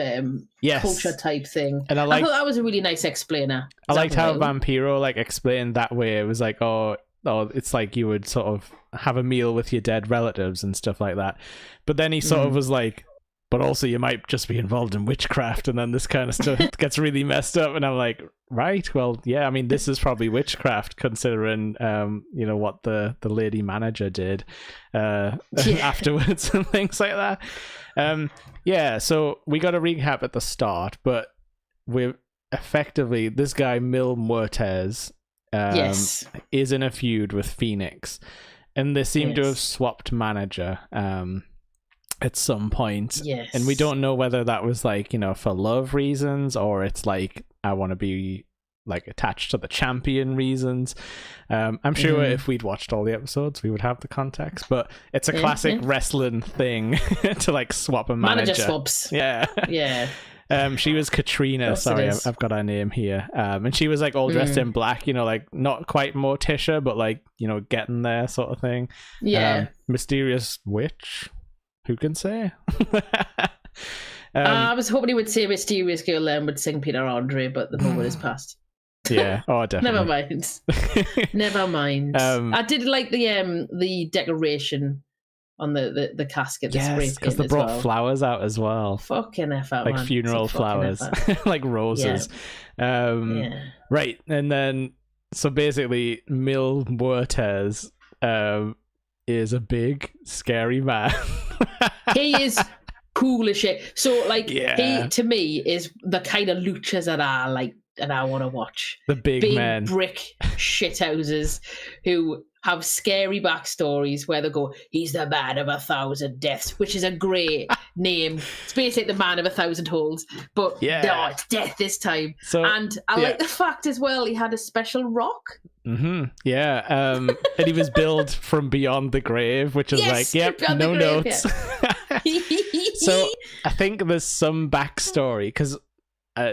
culture type thing. And I thought that was a really nice explainer. I liked how Vampiro like explained that way. It was like, oh, it's like you would sort of have a meal with your dead relatives and stuff like that. But then he sort of was like, but also you might just be involved in witchcraft, and then this kind of stuff gets really messed up. And I'm like, right, well, yeah, I mean, this is probably witchcraft considering, what the lady manager did afterwards and things like that. So we got a recap at the start, but we're effectively, this guy, Mil Muertes, is in a feud with Phoenix, and they seem to have swapped manager at some point. And we don't know whether that was like, for love reasons, or it's like, I want to be like attached to the champion reasons. I'm sure if we'd watched all the episodes, we would have the context, but it's a classic wrestling thing to like swap a manager swaps. Yeah. She was Katrina. Sorry, I've got her name here. And she was like all dressed in black, like not quite Morticia, but like, getting there sort of thing. Yeah. Mysterious witch. Who can say? I was hoping he would say Mysterious Girl and would sing Peter Andre, but the moment has passed. Yeah, definitely. Never mind. I did like the decoration on the casket. Yes, because they brought flowers out as well. Fucking F out, like man. Funeral flowers, like roses. Right, and then so basically, Mil Muertes is a big, scary man. He is cool as shit. So, like, he to me is the kind of luchas that I like and I want to watch. The big men, brick shit houses who have scary backstories where they go, he's the man of 1,000 deaths, which is a great name. It's basically the man of 1,000 holes, but no, it's death this time. So, and I like the fact as well he had a special rock. And he was billed from beyond the grave, which is like, no notes. So I think there's some backstory because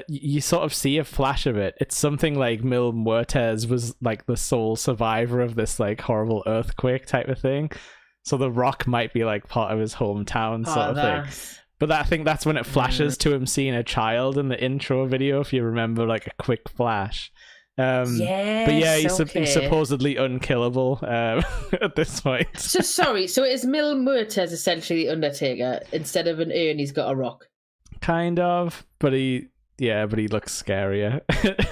you sort of see a flash of it. It's something like Mil Muertes was like the sole survivor of this like horrible earthquake type of thing, so the rock might be like part of his hometown sort of thing. But I think that's when it flashes to him seeing a child in the intro video, if you remember, like a quick flash. But yeah, he's supposedly unkillable at this point. So is Mil Muertes essentially the Undertaker? Instead of an urn, he's got a rock. Kind of, but he looks scarier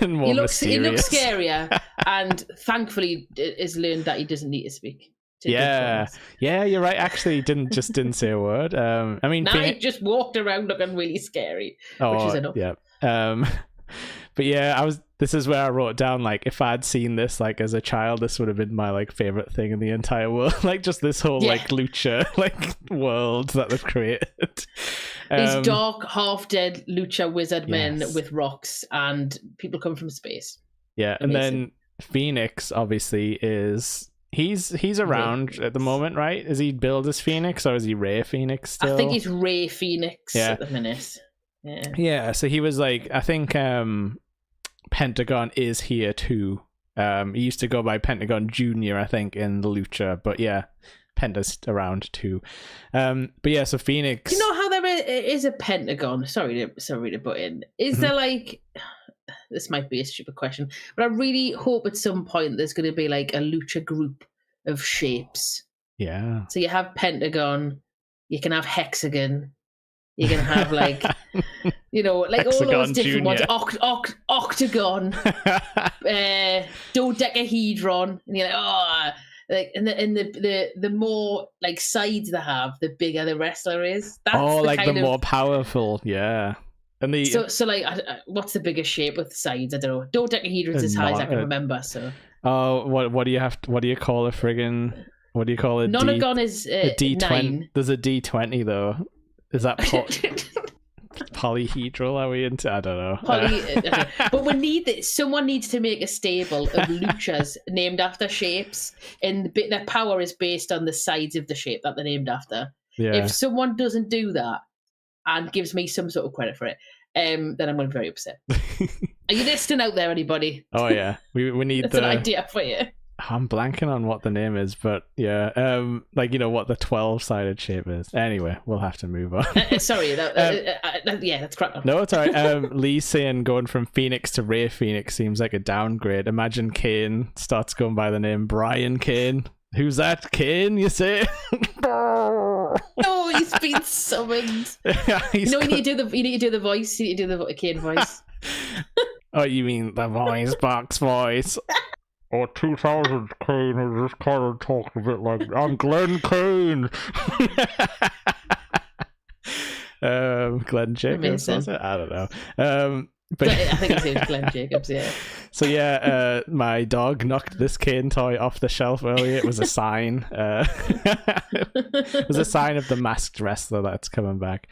and more mysterious. He looks scarier, and thankfully has learned that he doesn't need to speak. Yeah, you're right. Actually, didn't say a word. I mean, he just walked around looking really scary, which is enough. Yeah. But yeah, this is where I wrote down, like, if I'd seen this like as a child, this would have been my like favorite thing in the entire world. Like just this whole like lucha like world that they've created. These dark, half dead lucha wizard men with rocks, and people come from space. Yeah, amazing. And then Phoenix obviously he's around at the moment, right? Is he billed as Phoenix or is he Ray Phoenix still? I think he's Ray Phoenix at the minute. Yeah, so he was like, I think Pentagon is here too. He used to go by Pentagon Junior, I think, in the lucha, but yeah, Penta's around too. But yeah, so Phoenix. You know how there is a Pentagon? Sorry to butt in. Is there like? This might be a stupid question, but I really hope at some point there's going to be like a lucha group of shapes. Yeah. So you have Pentagon, you can have Hexagon. You can have like, like Hexagon all those different Junior. Ones. Octagon, dodecahedron, and you're like, and the more like sides they have, the bigger the wrestler is. That's the more powerful, yeah. And so like, what's the biggest shape with sides? I don't know. Dodecahedron's as high as I can remember. So Oh, what do you have? What do you call a friggin'? What do you call it? Nonagon is a D20. 9. There's a D20 though. Is that polyhedral? Are we into? I don't know. But we need someone needs to make a stable of luchas named after shapes, and their power is based on the sides of the shape that they're named after. Yeah. If someone doesn't do that and gives me some sort of credit for it, then I'm going to be very upset. Are you listening out there, anybody? Oh yeah, we need That's an idea for you. I'm blanking on what the name is, but yeah, like what the 12-sided shape is. Anyway, we'll have to move on. Sorry, yeah, that's crap. No, it's alright. Lee saying going from Phoenix to Ray Phoenix seems like a downgrade. Imagine Kane starts going by the name Brian Kane. Who's that, Kane? You say? No, he's been summoned. You need to do the voice. You need to do the Kane voice. Oh, you mean the voice box voice? Or 2000 Kane who just kind of talked a bit like, I'm Glenn Kane. Glenn Jacobs, was it? I don't know. But I think his name's Glenn Jacobs, yeah. So yeah, my dog knocked this Kane toy off the shelf earlier. It was a sign. It was a sign of the masked wrestler that's coming back.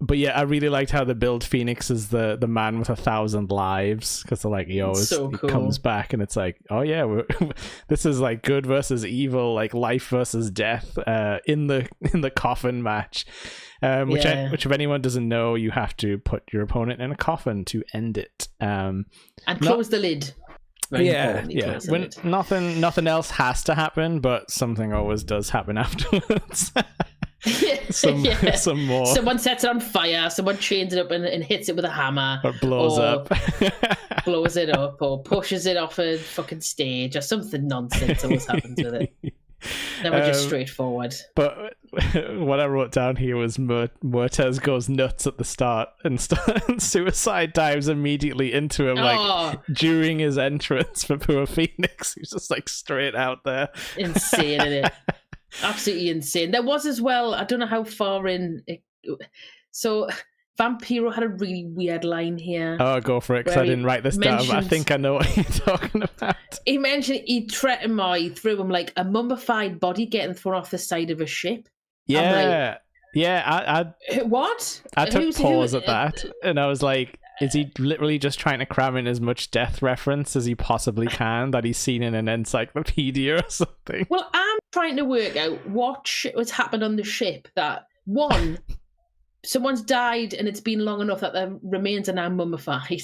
But yeah, I really liked how they build Phoenix as the man with 1,000 lives, because they're like, so cool. He comes back and it's like, oh yeah, this is like good versus evil, like life versus death in the coffin match. Which if anyone doesn't know, you have to put your opponent in a coffin to end it. And close the lid. Yeah. When nothing else has to happen, but something always does happen afterwards. Some more. Someone sets it on fire. Someone chains it up and hits it with a hammer, or blows it up, or pushes it off a fucking stage, or something nonsense always happens with it. Never just straightforward. But what I wrote down here was Muertes goes nuts at the start and suicide dives immediately into him, like during his entrance for poor Phoenix. He's just like straight out there. Insane, isn't it? Absolutely insane. There was as well, I don't know how far in it, so Vampiro had a really weird line here. Oh, go for it, because I didn't write this down, but I think I know what you're talking about. He mentioned he threatened through him like a mummified body getting thrown off the side of a ship. Yeah. I what? I took pause at that, and I was like, is he literally just trying to cram in as much death reference as he possibly can that he's seen in an encyclopedia or something? Well, I'm trying to work out what what's happened on the ship that, one, someone's died and it's been long enough that their remains are now mummified.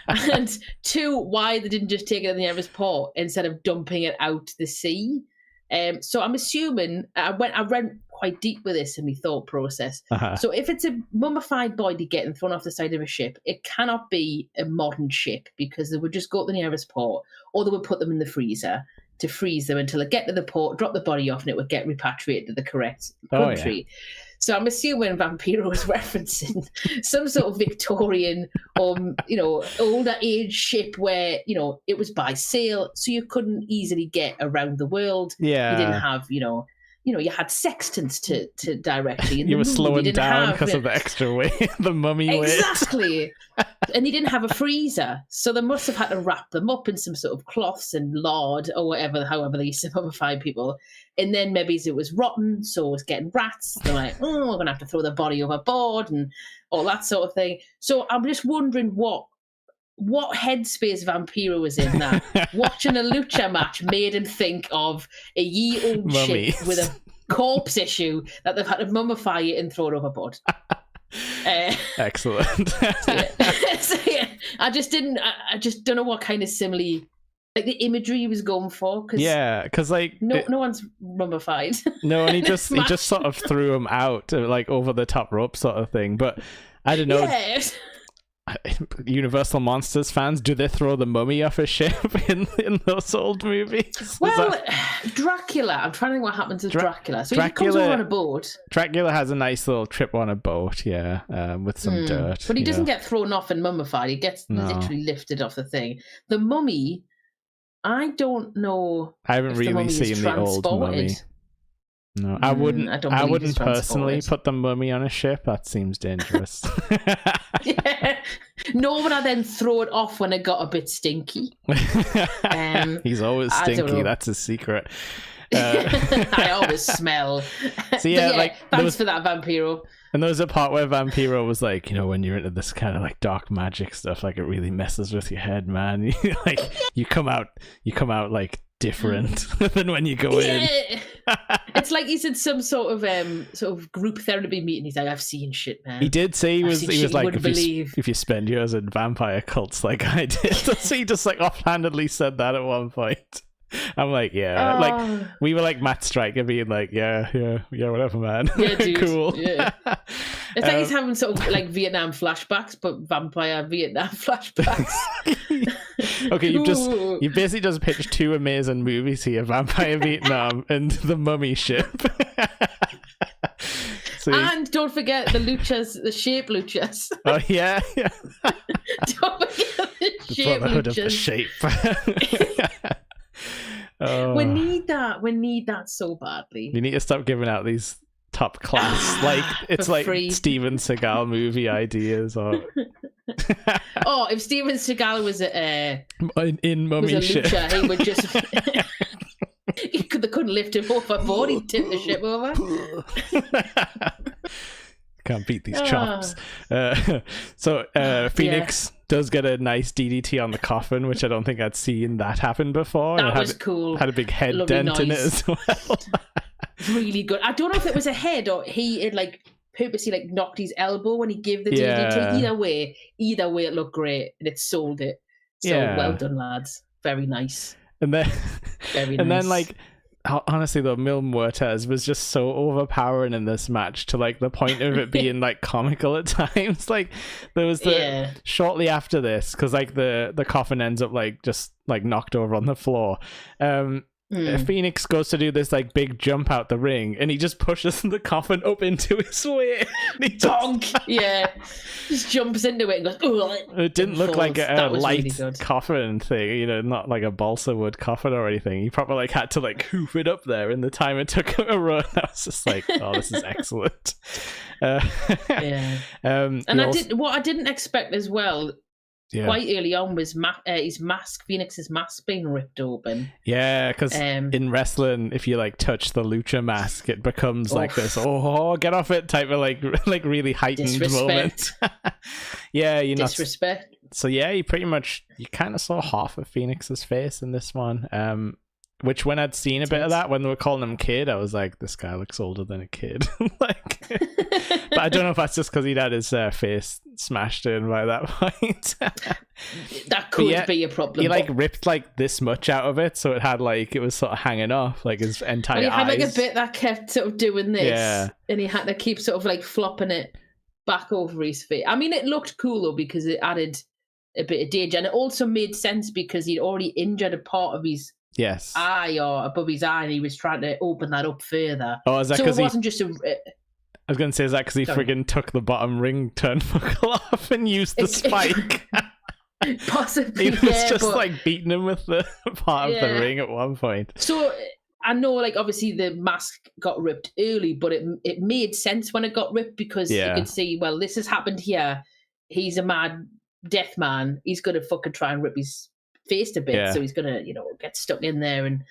And two, why they didn't just take it in the nearest port instead of dumping it out to the sea. So I'm assuming, I read quite deep with this in my thought process. So if it's a mummified body getting thrown off the side of a ship, it cannot be a modern ship, because they would just go to the nearest port, or they would put them in the freezer to freeze them until they get to the port, drop the body off, and it would get repatriated to the correct country. Oh, yeah. So I'm assuming Vampiro is referencing some sort of Victorian or, older age ship where, it was by sail, so you couldn't easily get around the world. Yeah. You didn't have, you had sextants to direct you. You were slowing down because of the extra weight, the mummy weight. Exactly. And you didn't have a freezer, so they must have had to wrap them up in some sort of cloths and lard or however they used to mummify people. And then maybe it was rotten, so it was getting rats. They're like, we're going to have to throw the body overboard and all that sort of thing. So I'm just wondering what headspace Vampiro was in that watching a lucha match made him think of a ye-old ship with a corpse issue that they've had to mummify it and throw it overboard. Excellent. I just don't know what kind of simile, like the imagery he was going for. Because like no one's mummified. No, and he just sort of threw him out, like over the top rope sort of thing. But I don't know. Yeah. Universal Monsters fans, do they throw the mummy off a ship in those old movies? Well, Dracula. I'm trying to think what happens to Dracula. So he comes over on a boat. Dracula has a nice little trip on a boat, with some dirt. But he doesn't get thrown off and mummified. He gets literally lifted off the thing. The mummy, I don't know. I haven't really seen the old mummy. No, I wouldn't. I don't I believe wouldn't he's personally transported. put the mummy on a ship. That seems dangerous. Yeah. Nor would I then throw it off when it got a bit stinky. He's always I don't stinky. know. That's his secret. I always smell. So yeah, But like thanks for that, Vampiro. and there was a part where Vampiro was like, when you're into this kind of like dark magic stuff, like it really messes with your head, man. Like you come out like different than when you go in. It's like he's in some sort of group therapy meeting. He's like, I've seen shit, man. He did say he was like, believe. if you spend years in vampire cults like I did. So he just like offhandedly said that at one point. I'm like, yeah, like we were like Matt Stryker being like, yeah, whatever, man. Yeah, dude. Cool. Yeah. It's like he's having sort of like Vietnam flashbacks, but vampire Vietnam flashbacks. Okay, you basically just pitched two amazing movies here: Vampire Vietnam and The Mummy Ship. So, and don't forget the shape luchas. Oh yeah. Don't forget the shape Brotherhood of the luchas. Shape. Oh. We need that so badly. You need to stop giving out these top class, like it's For like free. Steven Seagal movie ideas, or Oh, if Steven Seagal was in was Mummy a Ship. lucha, he would just they couldn't lift him overboard. He'd tip the ship over. Can't beat these chops. So Phoenix does get a nice DDT on the coffin, which I don't think I'd seen that happen before. That It was cool. Had a big head Lovely dent in it noise. as well. Really good. I don't know if it was a head or he had like purposely like knocked his elbow when he gave the Yeah. DDT. Either way, it looked great and it sold it. So Yeah. well done, lads. Very nice. And then, Very and nice. then like, honestly though, Mil Muertes was just so overpowering in this match to like the point of it being like comical at times. Like there was shortly after this, because like the coffin ends up like just like knocked over on the floor. Phoenix goes to do this like big jump out the ring, and he just pushes the coffin up into his way. Donk! Yeah. Just jumps into it and goes, ugh. It didn't look like a That was light really good. coffin thing, not like a balsa wood coffin or anything. He probably like had to like hoof it up there in the time it took him a run. I was just like, oh, this is excellent. Yeah. And what I didn't expect as well. Yeah. Quite early on was his mask, Phoenix's mask being ripped open. Yeah, because in wrestling, if you like touch the lucha mask, it becomes like this, get off it type of like really heightened moment. Yeah, disrespect. So yeah, you kind of saw half of Phoenix's face in this one. Which when I'd seen a bit of that when they were calling him kid, I was like, this guy looks older than a kid. But I don't know if that's just because he'd had his face smashed in by that point. That could be a problem. He like ripped like this much out of it, so it was sort of hanging off like his entire eyes. He had like a bit that kept sort of doing this, and he had to keep sort of like flopping it back over his face. I mean, it looked cool though because it added a bit of danger, and it also made sense because he'd already injured a part of his eye or above his eye, and he was trying to open that up further. Oh, is that so because it wasn't just a? I was going to say, is that because he friggin' took the bottom ring turnbuckle off and used the spike? Possibly, he was just like beating him with the part of the ring at one point. So I know, like obviously the mask got ripped early, but it made sense when it got ripped because you could see, well, this has happened here. He's a mad death man. He's gonna fucking try and rip his face a bit, so he's gonna get stuck in there. And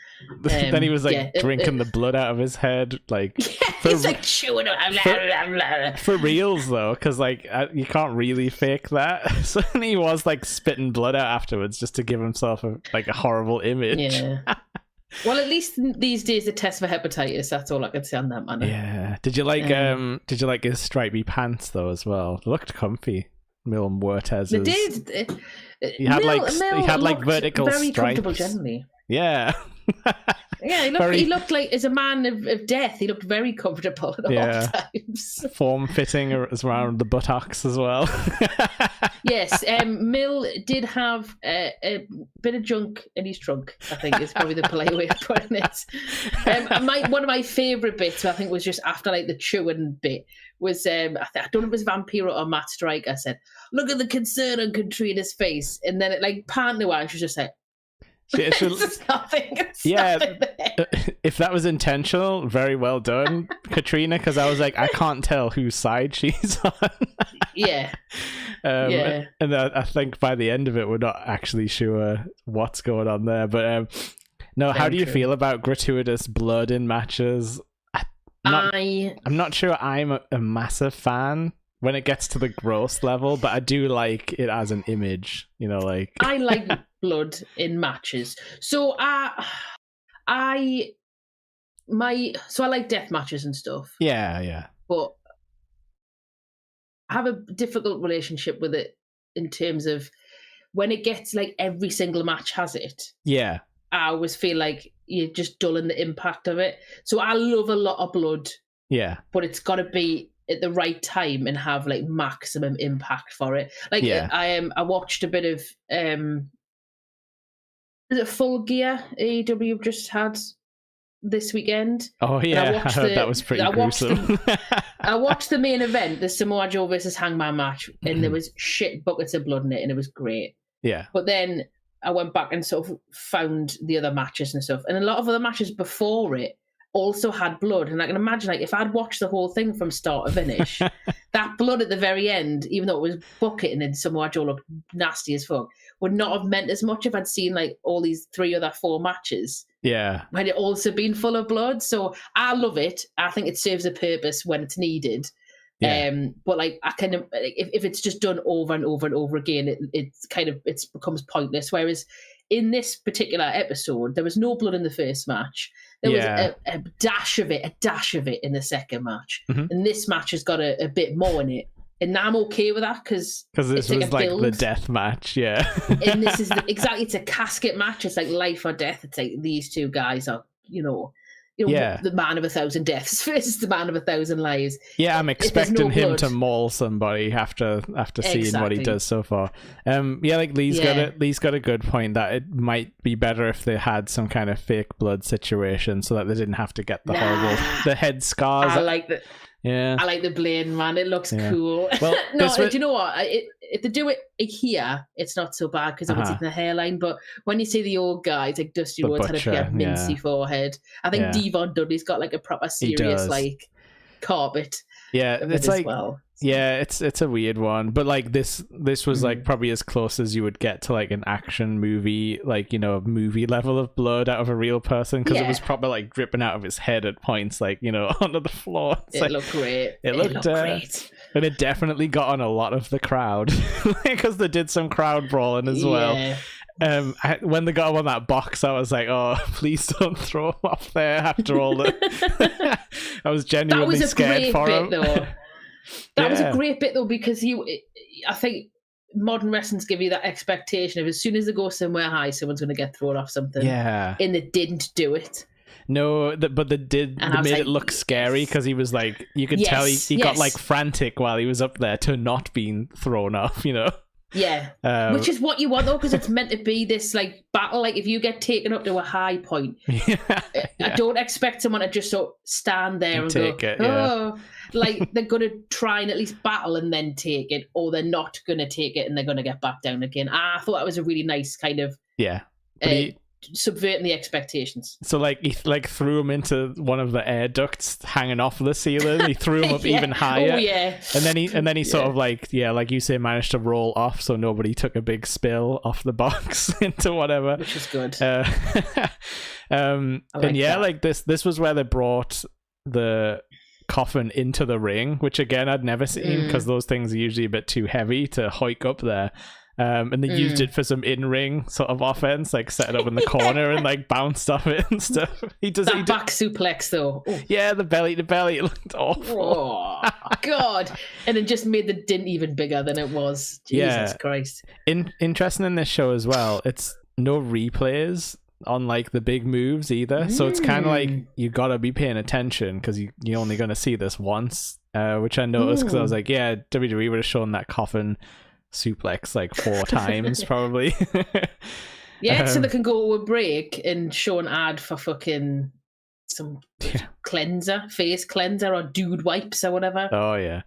then he was like drinking the blood out of his head, like he's like chewing it for reals though, because like you can't really fake that. So he was like spitting blood out afterwards just to give himself a horrible image. Yeah. Well, at least these days they test for hepatitis. That's all I can say on that man. Yeah. Did you like his stripy pants though as well? They looked comfy. Mil Muertes. They did. He had like vertical very stripes. Comfortable generally. Yeah. Yeah, he looked like, as a man of death, he looked very comfortable at all times. Form-fitting around the buttocks as well. Yes, Mill did have a bit of junk in his trunk, I think is probably the polite way of putting it. One of my favourite bits, I think, was just after like the chewing bit, was, I don't know if it was Vampiro or Matt Stryker said, look at the concern on Katrina's face. And then it like panned to her and she was just like, There's nothing. If that was intentional, very well done, Katrina, because I was like, I can't tell whose side she's on. Yeah. And I think by the end of it, we're not actually sure what's going on there. But no, how do you feel about gratuitous blood in matches? I'm not sure I'm a massive fan when it gets to the gross level, but I do like it as an image, like... I like blood in matches. So I like death matches and stuff. Yeah. But I have a difficult relationship with it in terms of when it gets like every single match has it. Yeah. I always feel like you're just dulling the impact of it. So I love a lot of blood. Yeah. But it's got to be at the right time and have like maximum impact for it. Like I watched a bit of is it Full Gear AEW just had this weekend? Oh yeah, I heard that was pretty gruesome. I watched the main event, the Samoa Joe versus Hangman match, and there was shit buckets of blood in it, and it was great. Yeah. But then I went back and sort of found the other matches and stuff, and a lot of other matches before it also had blood. And I can imagine, like, if I'd watched the whole thing from start to finish, that blood at the very end, even though it was bucketing and Samoa Joe looked nasty as fuck, would not have meant as much if I'd seen like all these 4 matches. Yeah. Had it also been full of blood. So I love it. I think it serves a purpose when it's needed. Yeah. But like I kind of if it's just done over and over and over again, it becomes pointless. Whereas in this particular episode, there was no blood in the first match. There was a dash of it in the second match. Mm-hmm. And this match has got a bit more in it. And I'm okay with that because this was like the death match, yeah. And this is it's a casket match. It's like life or death. It's like these two guys are, the man of 1,000 deaths versus the man of 1,000 lives. Yeah, I'm expecting him to maul somebody after seeing what he does so far. Like Lee's got a good point that it might be better if they had some kind of fake blood situation so that they didn't have to get the head scars. I like that. Yeah, I like the blade, man. It looks cool. Well, do you know what? If they do it here, it's not so bad because obviously it's the hairline. But when you see the old guys, like Dusty Rhodes had a big mincy forehead. I think Devon Dudley's got like a proper serious like carpet. Yeah, it's like it's a weird one, but like this was like probably as close as you would get to like an action movie, like movie level of blood out of a real person, because it was probably like dripping out of his head at points, like onto the floor. It looked great. It looked great, and it definitely got on a lot of the crowd because they did some crowd brawling as well. When they got him on that box, I was like, oh, please don't throw him off there after all the I was genuinely scared for him. That was a great bit though, because I think modern wrestling's give you that expectation of as soon as they go somewhere high, someone's going to get thrown off something. Yeah, and they didn't do it. No, but they made it look scary because he was like, you could tell he got like frantic while he was up there to not being thrown off, Yeah, which is what you want though, because it's meant to be this like battle. Like if you get taken up to a high point, I don't expect someone to just sort of stand there and take go, it. Yeah. Like they're gonna try and at least battle and then take it, or they're not gonna take it and they're gonna get back down again. I thought that was a really nice kind of subverting the expectations. So like he like threw him into one of the air ducts hanging off the ceiling. He threw him up even higher. Oh yeah. And then he sort of like you say, managed to roll off so nobody took a big spill off the box into whatever. Which is good. Like this was where they brought the coffin into the ring, which again I'd never seen because those things are usually a bit too heavy to hike up there. And they used it for some in-ring sort of offense, like set it up in the corner and like bounced off it and stuff. Back suplex though. Ooh. Yeah, the belly to belly. It looked awful. Oh God! And it just made the dint even bigger than it was. Jesus Christ. Interesting in this show as well. It's no replays on like the big moves either, so it's kind of like you gotta be paying attention because you're only gonna see this once, which I noticed because I was like, WWE would have shown that coffin suplex like 4 times probably. So they can go to a break and show an ad for fucking some face cleanser or dude wipes or whatever. Oh yeah.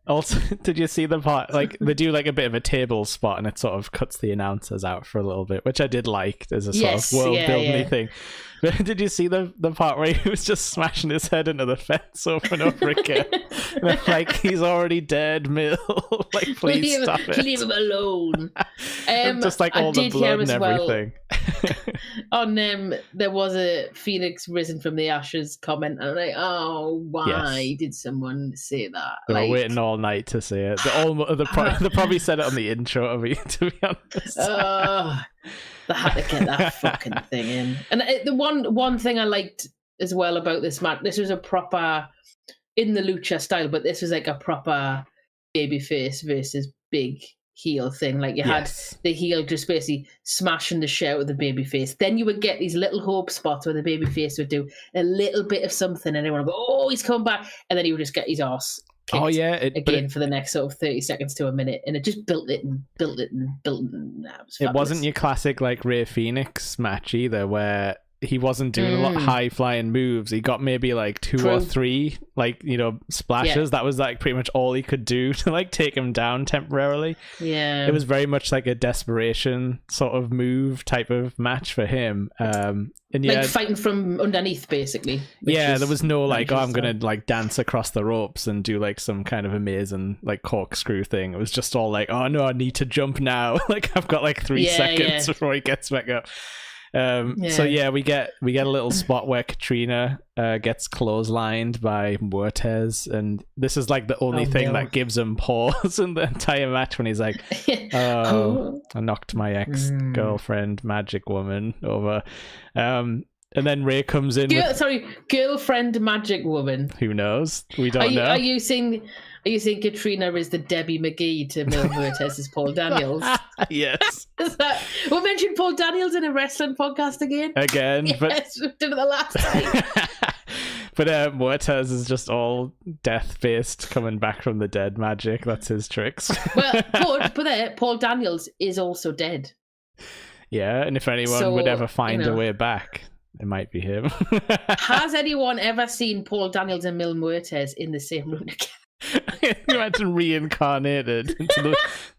Also, did you see the part, like, they do, like, a bit of a table spot, and it sort of cuts the announcers out for a little bit, which I did like as a sort of world-building thing. But did you see the part where he was just smashing his head into the fence over and over again? Like, he's already dead, Mill. Like, please stop it. Leave him alone. Just, like, all the blood and everything. There was a Phoenix risen from the ashes comment, and I'm like, oh, why did someone say that? They were waiting all night to say it. They probably said it on the intro of it, to be honest. They had to get that fucking thing in. And the one thing I liked as well about this match, this was a proper, in the lucha style, but this was like a proper babyface versus big heel thing. Like you had the heel just basically smashing the shit out of the babyface. Then you would get these little hope spots where the babyface would do a little bit of something and everyone would go, oh, he's come back. And then he would just get his ass kicked for the next sort of 30 seconds to a minute. And it just built it. It wasn't your classic like Rey Fenix match either, where he wasn't doing a lot of high flying moves. He got maybe like two or three, like, you know, splashes. That was like pretty much all he could do to like take him down temporarily. Yeah. It was very much like a desperation sort of move type of match for him. And like fighting from underneath, basically. Yeah, there was no like, I'm going to like dance across the ropes and do like some kind of amazing like corkscrew thing. It was just all like, oh no, I need to jump now. Like I've got like 3 seconds before he gets back up. So yeah, we get a little spot where Katrina gets clotheslined by Muertes, and this is like the only thing that gives him pause in the entire match when he's like, oh, I knocked my ex-girlfriend Magic Woman over. And then Ray comes in girlfriend Magic Woman. Who knows? We don't know. Are you saying Katrina is the Debbie McGee to Mil Muertes' Paul Daniels? Yes. We mentioned Paul Daniels in a wrestling podcast again. Yes, we did it the last time. But Muertes is just all death-based, coming back from the dead magic. That's his tricks. but Paul Daniels is also dead. Yeah, and if anyone would ever find a way back, it might be him. Has anyone ever seen Paul Daniels and Mil Muertes in the same room again? You imagine reincarnated into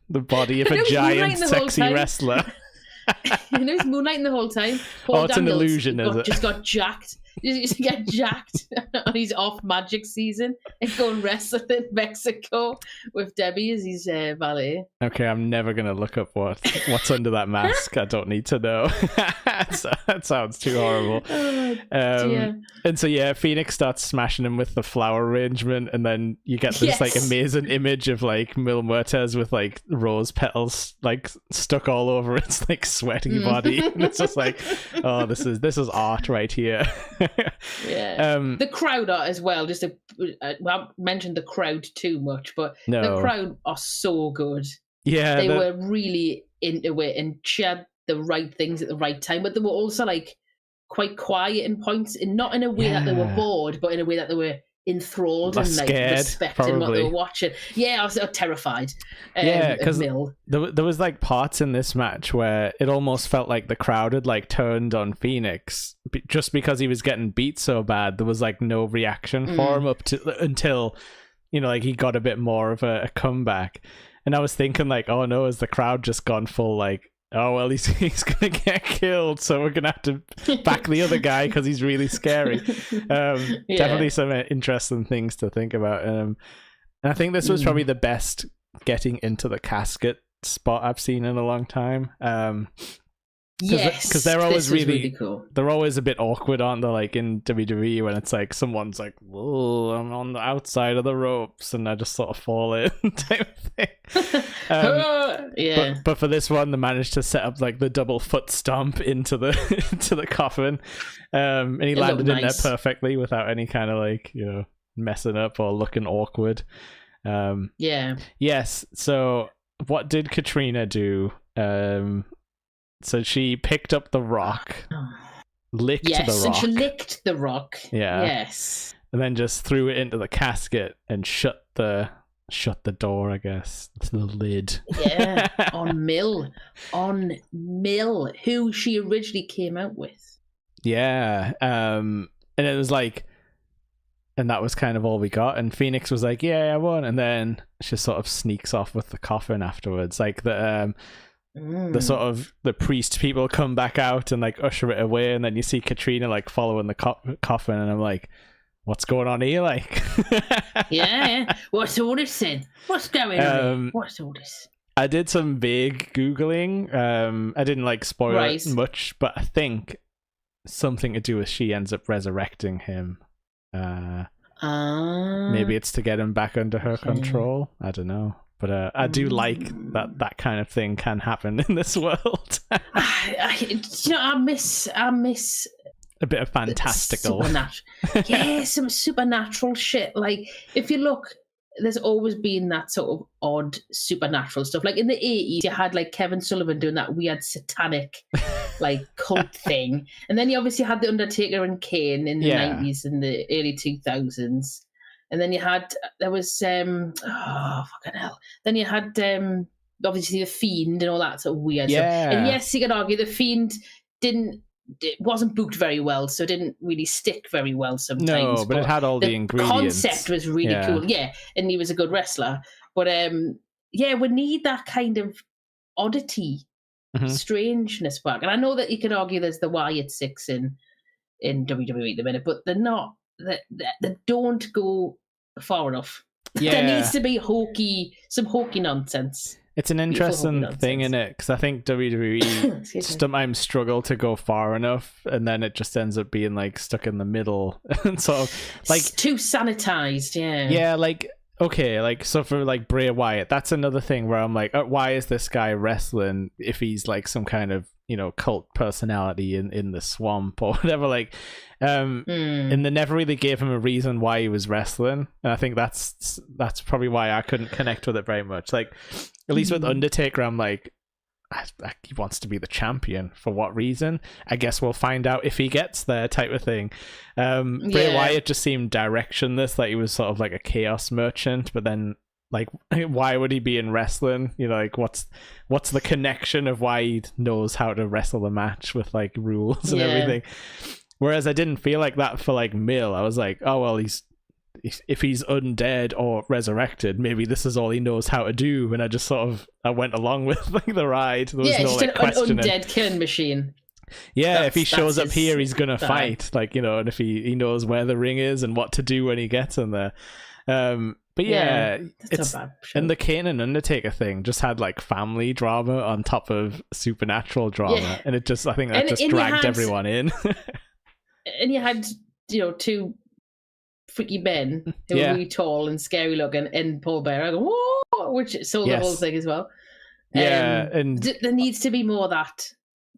the body of a giant, sexy wrestler. You know, he's moonlighting the whole time. It's an illusion, is it? Just got jacked. Just get jacked on his off magic season and go and wrestle in Mexico with Debbie as his valet. Okay, I'm never going to look up what's under that mask. I don't need to know. That sounds too horrible. And so, yeah, Phoenix starts smashing him with the flower arrangement, and then you get this like amazing image of like Mil Muertes with like rose petals like stuck all over its like sweaty body. And it's just like, oh, this is art right here. The crowd are as well. Just I mentioned the crowd too much, but the crowd are so good. Yeah, they were really into it and cheered the right things at the right time, but they were also like quite quiet in points, and not in a way that they were bored, but in a way that they were enthralled and like scared, respecting what they were watching. Yeah, I was terrified. Because there was like parts in this match where it almost felt like the crowd had like turned on Phoenix just because he was getting beat so bad. There was like no reaction for him until, you know, like he got a bit more of a comeback. And I was thinking like, oh no, has the crowd just gone full like, oh well, he's gonna get killed, so we're gonna have to back the other guy because he's really scary. Definitely some interesting things to think about. And I think this was probably the best getting into the casket spot I've seen in a long time. Because they're always really cool. They're always a bit awkward, aren't they? Like in WWE when it's like someone's like, "Whoa, I'm on the outside of the ropes," and I just sort of fall in type of thing. But for this one, they managed to set up like the double foot stomp into the into the coffin, and he landed in there perfectly without any kind of like, you know, messing up or looking awkward. Yes. So what did Katrina do? So she picked up the rock, licked the rock. Yes, and she licked the rock. Yeah. Yes. And then just threw it into the casket and shut the door, I guess. The lid. Yeah, on Mill, who she originally came out with. Yeah. And it was like, and that was kind of all we got. And Phoenix was like, "Yeah, I won," and then she sort of sneaks off with the coffin afterwards. Like the sort of the priest people come back out and like usher it away, and then you see Katrina like following the coffin, and I'm like, "What's going on here?" Like, yeah. What's all this then? What's going on? What's all this? I did some vague googling. I didn't like spoil it much, but I think something to do with she ends up resurrecting him. Maybe it's to get him back under her control. I don't know, but I do like that kind of thing can happen in this world. I miss a bit of fantastical, some supernatural shit. Like if you look, there's always been that sort of odd supernatural stuff. Like in the 80s, you had like Kevin Sullivan doing that weird satanic like cult thing. And then you obviously had The Undertaker and Kane in the 90s and the early 2000s. And then there was, fucking hell. Then you had obviously The Fiend and all that sort of weird stuff. And yes, you could argue The Fiend it wasn't booked very well, so it didn't really stick very well sometimes. No, but it had all the ingredients. The concept was really cool, and he was a good wrestler. But we need that kind of oddity, strangeness back. And I know that you could argue there's the Wyatt Six in WWE at the minute, but they're not. They don't go far enough. Yeah. There needs to be some hokey nonsense. It's an interesting thing in it, because I think WWE sometimes struggle to go far enough, and then it just ends up being like stuck in the middle, and sort of like it's too sanitized. Yeah, like okay, like so for like Bray Wyatt, that's another thing where I'm like, why is this guy wrestling if he's like some kind of cult personality in the swamp or whatever? Like, and they never really gave him a reason why he was wrestling, and I think that's probably why I couldn't connect with it very much. Like, at least with Undertaker, I'm like, he wants to be the champion. For what reason? I guess we'll find out if he gets there, type of thing. Bray Wyatt just seemed directionless, like he was sort of like a chaos merchant, but then like, why would he be in wrestling? Like what's the connection of why he knows how to wrestle a match with like rules and everything? Whereas I didn't feel like that for like Mill. I was like, oh well, if he's undead or resurrected, maybe this is all he knows how to do. And I went along with like the ride. There was no like questioning. An undead killing machine. Yeah, if he shows up here, he's gonna fight. Like, and if he knows where the ring is and what to do when he gets in there. But it's and the Kane and Undertaker thing just had like family drama on top of supernatural drama, and I think that just dragged everyone in. And you had two freaky men who were really tall and scary looking, and Paul Bearer going, whoa, which sold the whole thing as well. And there needs to be more of that.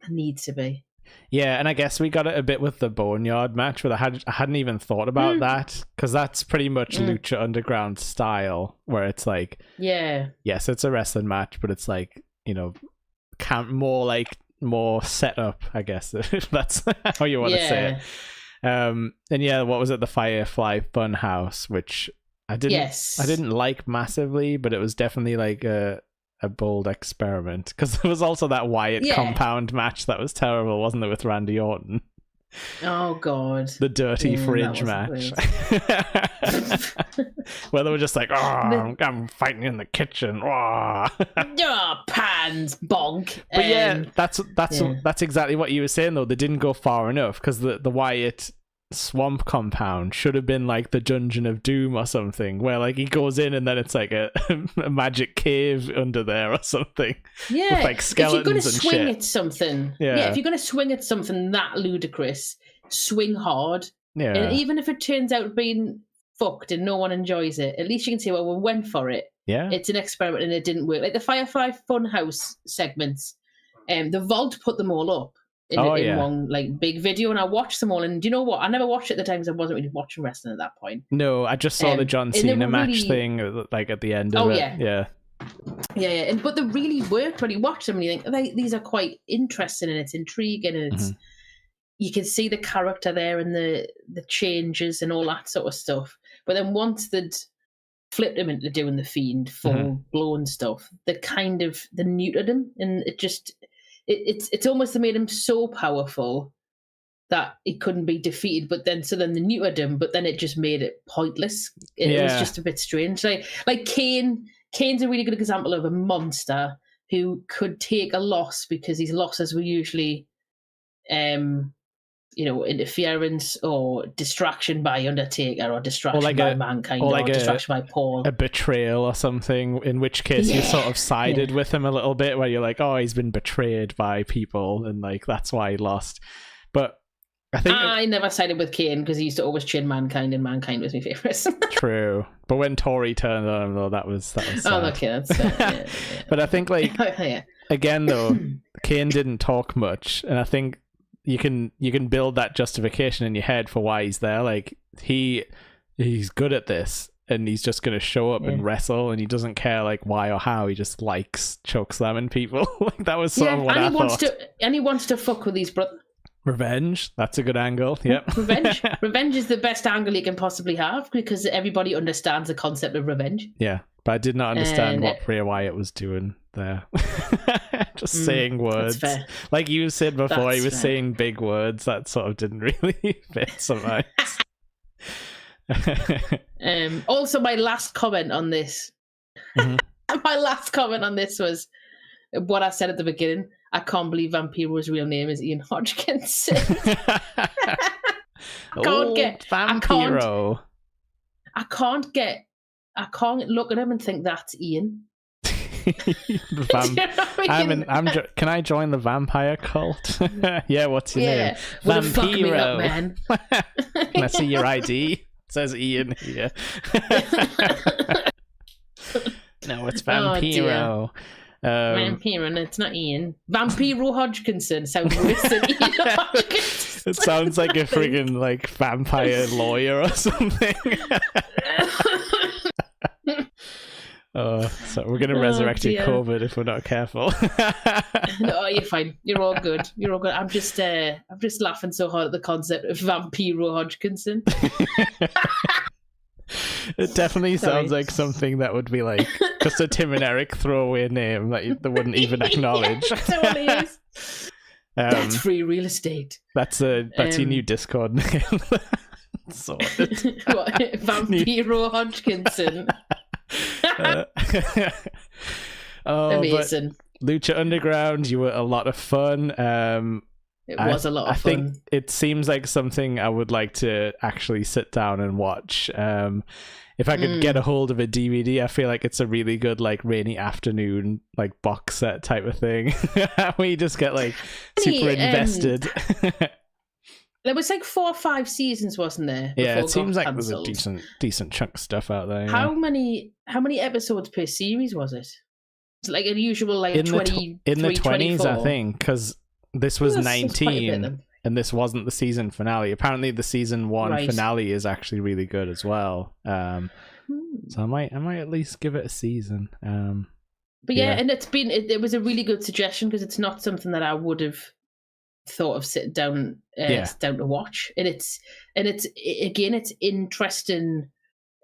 There needs to be. Yeah, and I guess we got it a bit with the Boneyard match, but I hadn't even thought about that, because that's pretty much Lucha Underground style, where it's like, yes, it's a wrestling match, but it's like, more setup, I guess, if that's how you want to say it. And what was it? The Firefly Funhouse, which I didn't like massively, but it was definitely like a bold experiment, because there was also that Wyatt compound match that was terrible, wasn't it, with Randy Orton? Oh god, the dirty fridge match. Where they were just like, I'm fighting in the kitchen. Pans bonk. But that's exactly what you were saying though. They didn't go far enough, because the Wyatt swamp compound should have been like the Dungeon of Doom or something, where like he goes in and then it's like a magic cave under there or something. Yeah, with like skeletons and shit. If you're gonna swing at something, if you're gonna swing at something that ludicrous, swing hard. Yeah. And even if it turns out being fucked and no one enjoys it, at least you can say, well, we went for it. Yeah, it's an experiment and it didn't work. Like the Firefly Funhouse segments, the Vault put them all up in one like big video, and I watched them all. And do you know what? I never watched it at the time because I wasn't really watching wrestling at that point. No, I just saw the John Cena match thing like at the end of it. Yeah. But they really worked when you watch them, and you think these are quite interesting and it's intriguing, and it's you can see the character there and the changes and all that sort of stuff. But then once they'd flipped him into doing the Fiend full blown stuff, they neutered him, and it's almost made him so powerful that he couldn't be defeated, but then they neutered him, but then it just made it pointless. It was just a bit strange. Like Kane's a really good example of a monster who could take a loss because his losses were usually interference or distraction by Undertaker or distraction by Mankind or distraction by Paul. A betrayal or something, in which case you sort of sided with him a little bit, where you're like, oh, he's been betrayed by people and like that's why he lost. But I think I never sided with Kane because he used to always chin Mankind, and Mankind was my favourite. True. But when Tori turned on him, though, that was sad. Oh, okay, that's fair. But I think, like, again, though, Kane didn't talk much, and I think you can build that justification in your head for why he's there. Like, he's good at this, and he's just going to show up and wrestle, and he doesn't care like why or how. He just likes chokeslamming people. Like, that was sort of what I thought. And he wants to fuck with his brother. Revenge. That's a good angle. Yep. Revenge is the best angle you can possibly have because everybody understands the concept of revenge. Yeah, but I did not understand what Bray Wyatt was doing there. Just saying words. Like you said before, he was saying big words that sort of didn't really fit sometimes. Also, my last comment on this. My last comment on this was what I said at the beginning. I can't believe Vampiro's real name is Ian Hodgkinson. Vampiro. I can't look at him and think that's Ian. Can I join the vampire cult? Yeah, what's your name? Vampiro. Man. Can I see your ID? It says Ian here. No, it's Vampiro. Vampiro, and it's not Ian. Vampiro Hodgkinson sounds worse than Ian Hodgkinson. It sounds like a friggin' like vampire lawyer or something. So we're gonna resurrect your COVID if we're not careful. No, you're fine. You're all good. You're all good. I'm just laughing so hard at the concept of Vampiro Hodgkinson. It definitely sounds like something that would be like just a Tim and Eric throwaway name that they wouldn't even acknowledge. Yeah, that's what it is. That's free real estate. That's your new Discord name. Sorted. What? Vampiro Hodgkinson. Amazing. Lucha Underground, you were a lot of fun. It was a lot of fun. I think it seems like something I would like to actually sit down and watch. If I could get a hold of a DVD, I feel like it's a really good like rainy afternoon like box set type of thing where you just get like super invested. There was like 4 or 5 seasons, wasn't there? Yeah, it seems like there's a decent chunk of stuff out there. Yeah. How many episodes per series was it? It's like a usual like in 20 in the 20s, I think, because this was 19 and this wasn't the season finale. Apparently the season 1 finale is actually really good as well. So I might at least give it a season. But yeah, and it was a really good suggestion because it's not something that I would have thought of sitting down to watch. And it's interesting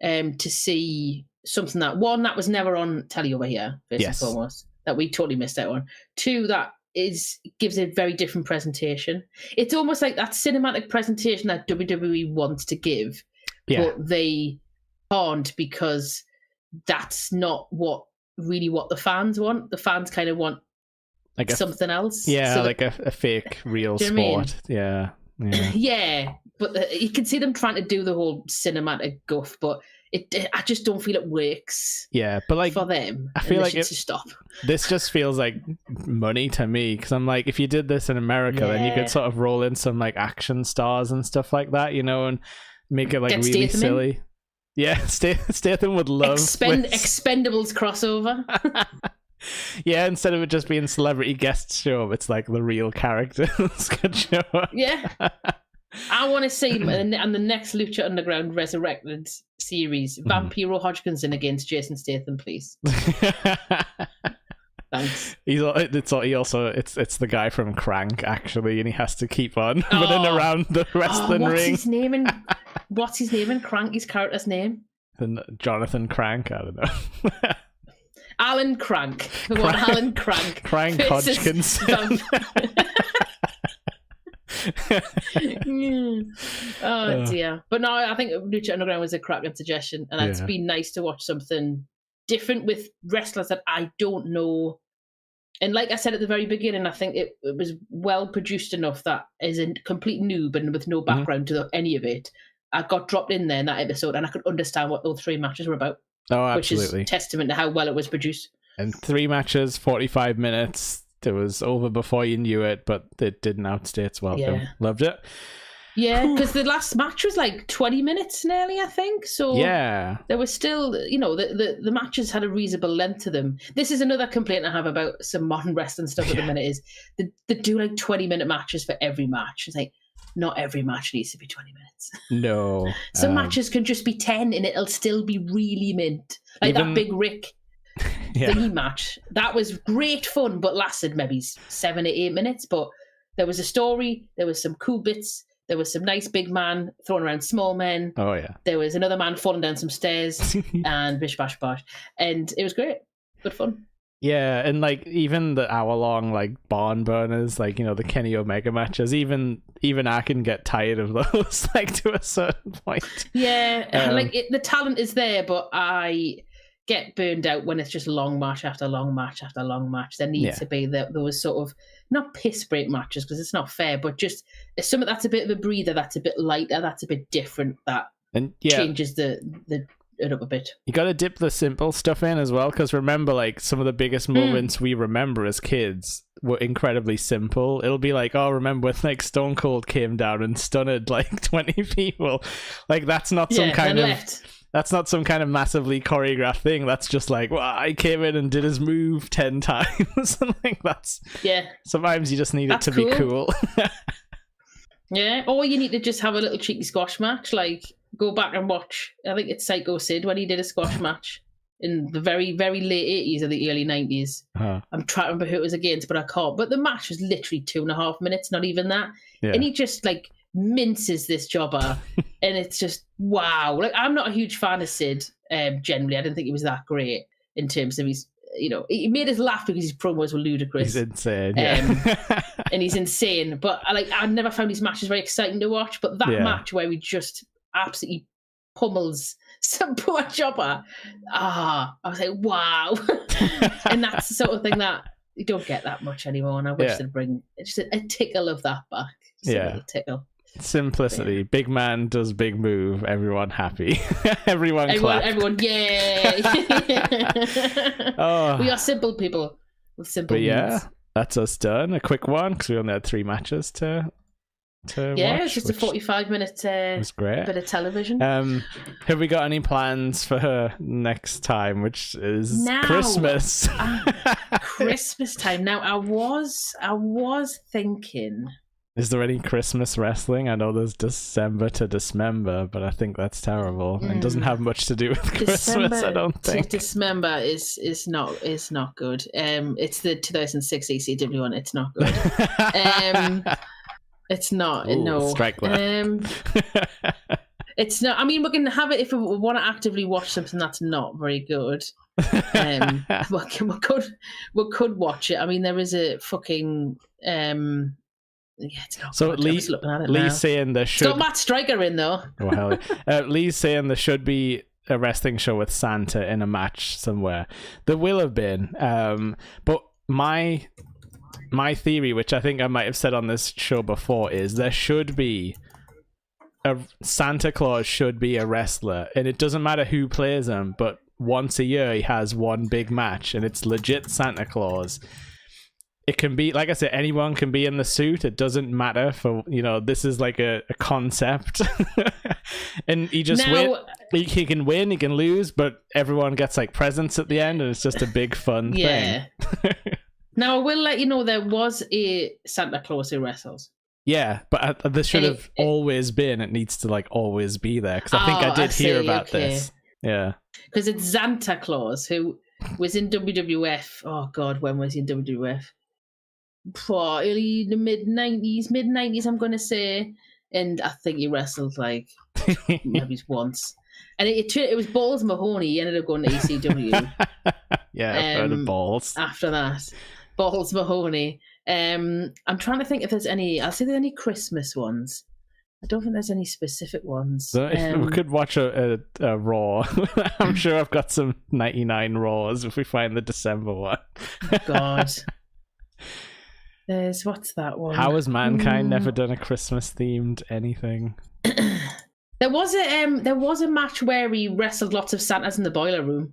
to see something that was never on telly over here, first and foremost, that we totally missed out on. 2, that gives a very different presentation. It's almost like that cinematic presentation that WWE wants to give, but they can't because that's not what the fans want. The fans kind of want like something else. Yeah, so like a fake real sport. I mean? Yeah, but you can see them trying to do the whole cinematic guff, but I just don't feel it works. Yeah, but like for them, I feel like to stop. This just feels like money to me because I'm like, if you did this in America, then you could sort of roll in some like action stars and stuff like that, you know, and make it like get really Statham silly. In. Yeah, Statham would love Expendables crossover. Yeah, instead of it just being celebrity guests show up, it's like the real characters could show up. Yeah. I want to see on the next Lucha Underground Resurrected series, Vampiro Hodgkinson against Jason Statham, please. Thanks. It's the guy from Crank actually, and he has to keep on running around the wrestling ring. What's his name in Crank? His character's name? Jonathan Crank. I don't know. Alan Crank. Alan Crank. Crank Hodgkinson. Oh dear. But no, I think Lucha Underground was a cracking suggestion, and it's been nice to watch something different with wrestlers that I don't know. And like I said at the very beginning, I think it was well produced enough that as a complete noob and with no background to any of it, I got dropped in there in that episode and I could understand what those 3 matches were about. Oh, absolutely. Which is testament to how well it was produced. And 3 matches, 45 minutes. It was over before you knew it, but it didn't outstay its welcome. Yeah. Loved it. Yeah, because the last match was like 20 minutes nearly, I think. So yeah, there was still, the matches had a reasonable length to them. This is another complaint I have about some modern wrestling stuff at the minute is they do like 20-minute matches for every match. It's like, not every match needs to be 20 minutes. No. Some matches can just be 10 and it'll still be really mint. Like that Big Rick thingy match. That was great fun, but lasted maybe 7 to 8 minutes. But there was a story, there was some cool bits. There was some nice big man throwing around small men. Oh, yeah. There was another man falling down some stairs and bish, bash, bash. And it was great. Good fun. Yeah, and like even the hour-long like barn burners, like, the Kenny Omega matches, even I can get tired of those, like to a certain point. Yeah, the talent is there, but I get burned out when it's just long match after long match after long match. There needs to be those sort of, not piss break matches because it's not fair, but just something that's a bit of a breather, that's a bit lighter, that's a bit different, that changes it up a bit. You got to dip the simple stuff in as well, because remember, like, some of the biggest moments we remember as kids were incredibly simple. It'll be like, oh, remember when like Stone Cold came down and stunned like 20 people? Like, that's not some kind of... That's not some kind of massively choreographed thing. That's just like, well, I came in and did his move 10 times. Like, that's... Yeah. Sometimes you just need it to be cool. Yeah. Or you need to just have a little cheeky squash match. Like, go back and watch. I think it's Psycho Sid when he did a squash match in the very, very late 80s or the early 90s. I'm trying to remember who it was against, but I can't. But the match was literally 2.5 minutes, not even that. Yeah. And he just, like, minces this jobber. And it's just, wow. Like, I'm not a huge fan of Sid, generally. I didn't think he was that great in terms of his, he made us laugh because his promos were ludicrous. He's insane, yeah. And he's insane. But I never found his matches very exciting to watch. But that match where he just absolutely pummels some poor jobber, I was like, wow. And that's the sort of thing that you don't get that much anymore. And I wish they'd bring just a tickle of that back. Just a little tickle. Simplicity. Yeah. Big man does big move. Everyone happy. everyone clap. Everyone, yeah. We are simple people with simple needs. Yeah, that's us done. A quick one because we only had 3 matches to watch. It's just a 45-minute was great. Bit of television. Have we got any plans for her next time, which is Christmas? Christmas time. Now, I was thinking... Is there any Christmas wrestling? I know there's December to Dismember, but I think that's terrible. It doesn't have much to do with Christmas, I don't think. Dismember is not good. It's the 2006 ECW one. It's not good. It's not. Ooh, no. Strike that. It's not. I mean, we can have it if we want to actively watch something that's not very good. We could watch it. I mean, there is a fucking. Yeah, it's not. So Lee's saying there should. It's got Matt Striker in though. Oh hell! Lee's saying there should be a wrestling show with Santa in a match somewhere. There will have been, but my theory, which I think I might have said on this show before, is there should be a Santa Claus should be a wrestler, and it doesn't matter who plays him, but once a year he has one big match, and it's legit Santa Claus. It can be, like I said, anyone can be in the suit. It doesn't matter for, this is like a concept. And he just he can win, he can lose, but everyone gets like presents at the end and it's just a big fun thing. Now, I will let you know there was a Santa Claus who wrestles. Yeah, but there should have always been. It needs to like always be there. Because I think I did hear about this. Yeah. Because it's Santa Claus who was in WWF. Oh, God, when was he in WWF? Early the mid-90s, I'm going to say. And I think he wrestled like maybe once. And it was Balls Mahoney. He ended up going to ECW. Yeah, I've heard of Balls. After that. Balls Mahoney. I'm trying to think if there's any. I'll see if there's any Christmas ones. I don't think there's any specific ones. So if we could watch a Raw. I'm sure I've got some 99 Raws if we find the December one. God. There's what's that one? How has mankind never done a Christmas themed anything? There was a match where he wrestled lots of Santas in the boiler room.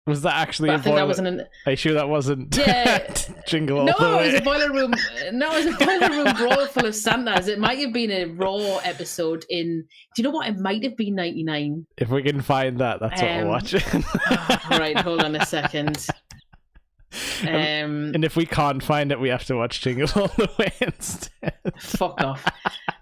Was that actually But a I think boiler? that wasn't Are you sure that wasn't Jingle All No, the Way? it was a boiler room. No, it was a boiler room brawl full of Santas. It might have been a Raw episode in. Do you know what? It might have been 99. If we can find that, that's what we're watching. Right, hold on a second. And if we can't find it, we have to watch Jingle All the Way instead. Fuck off.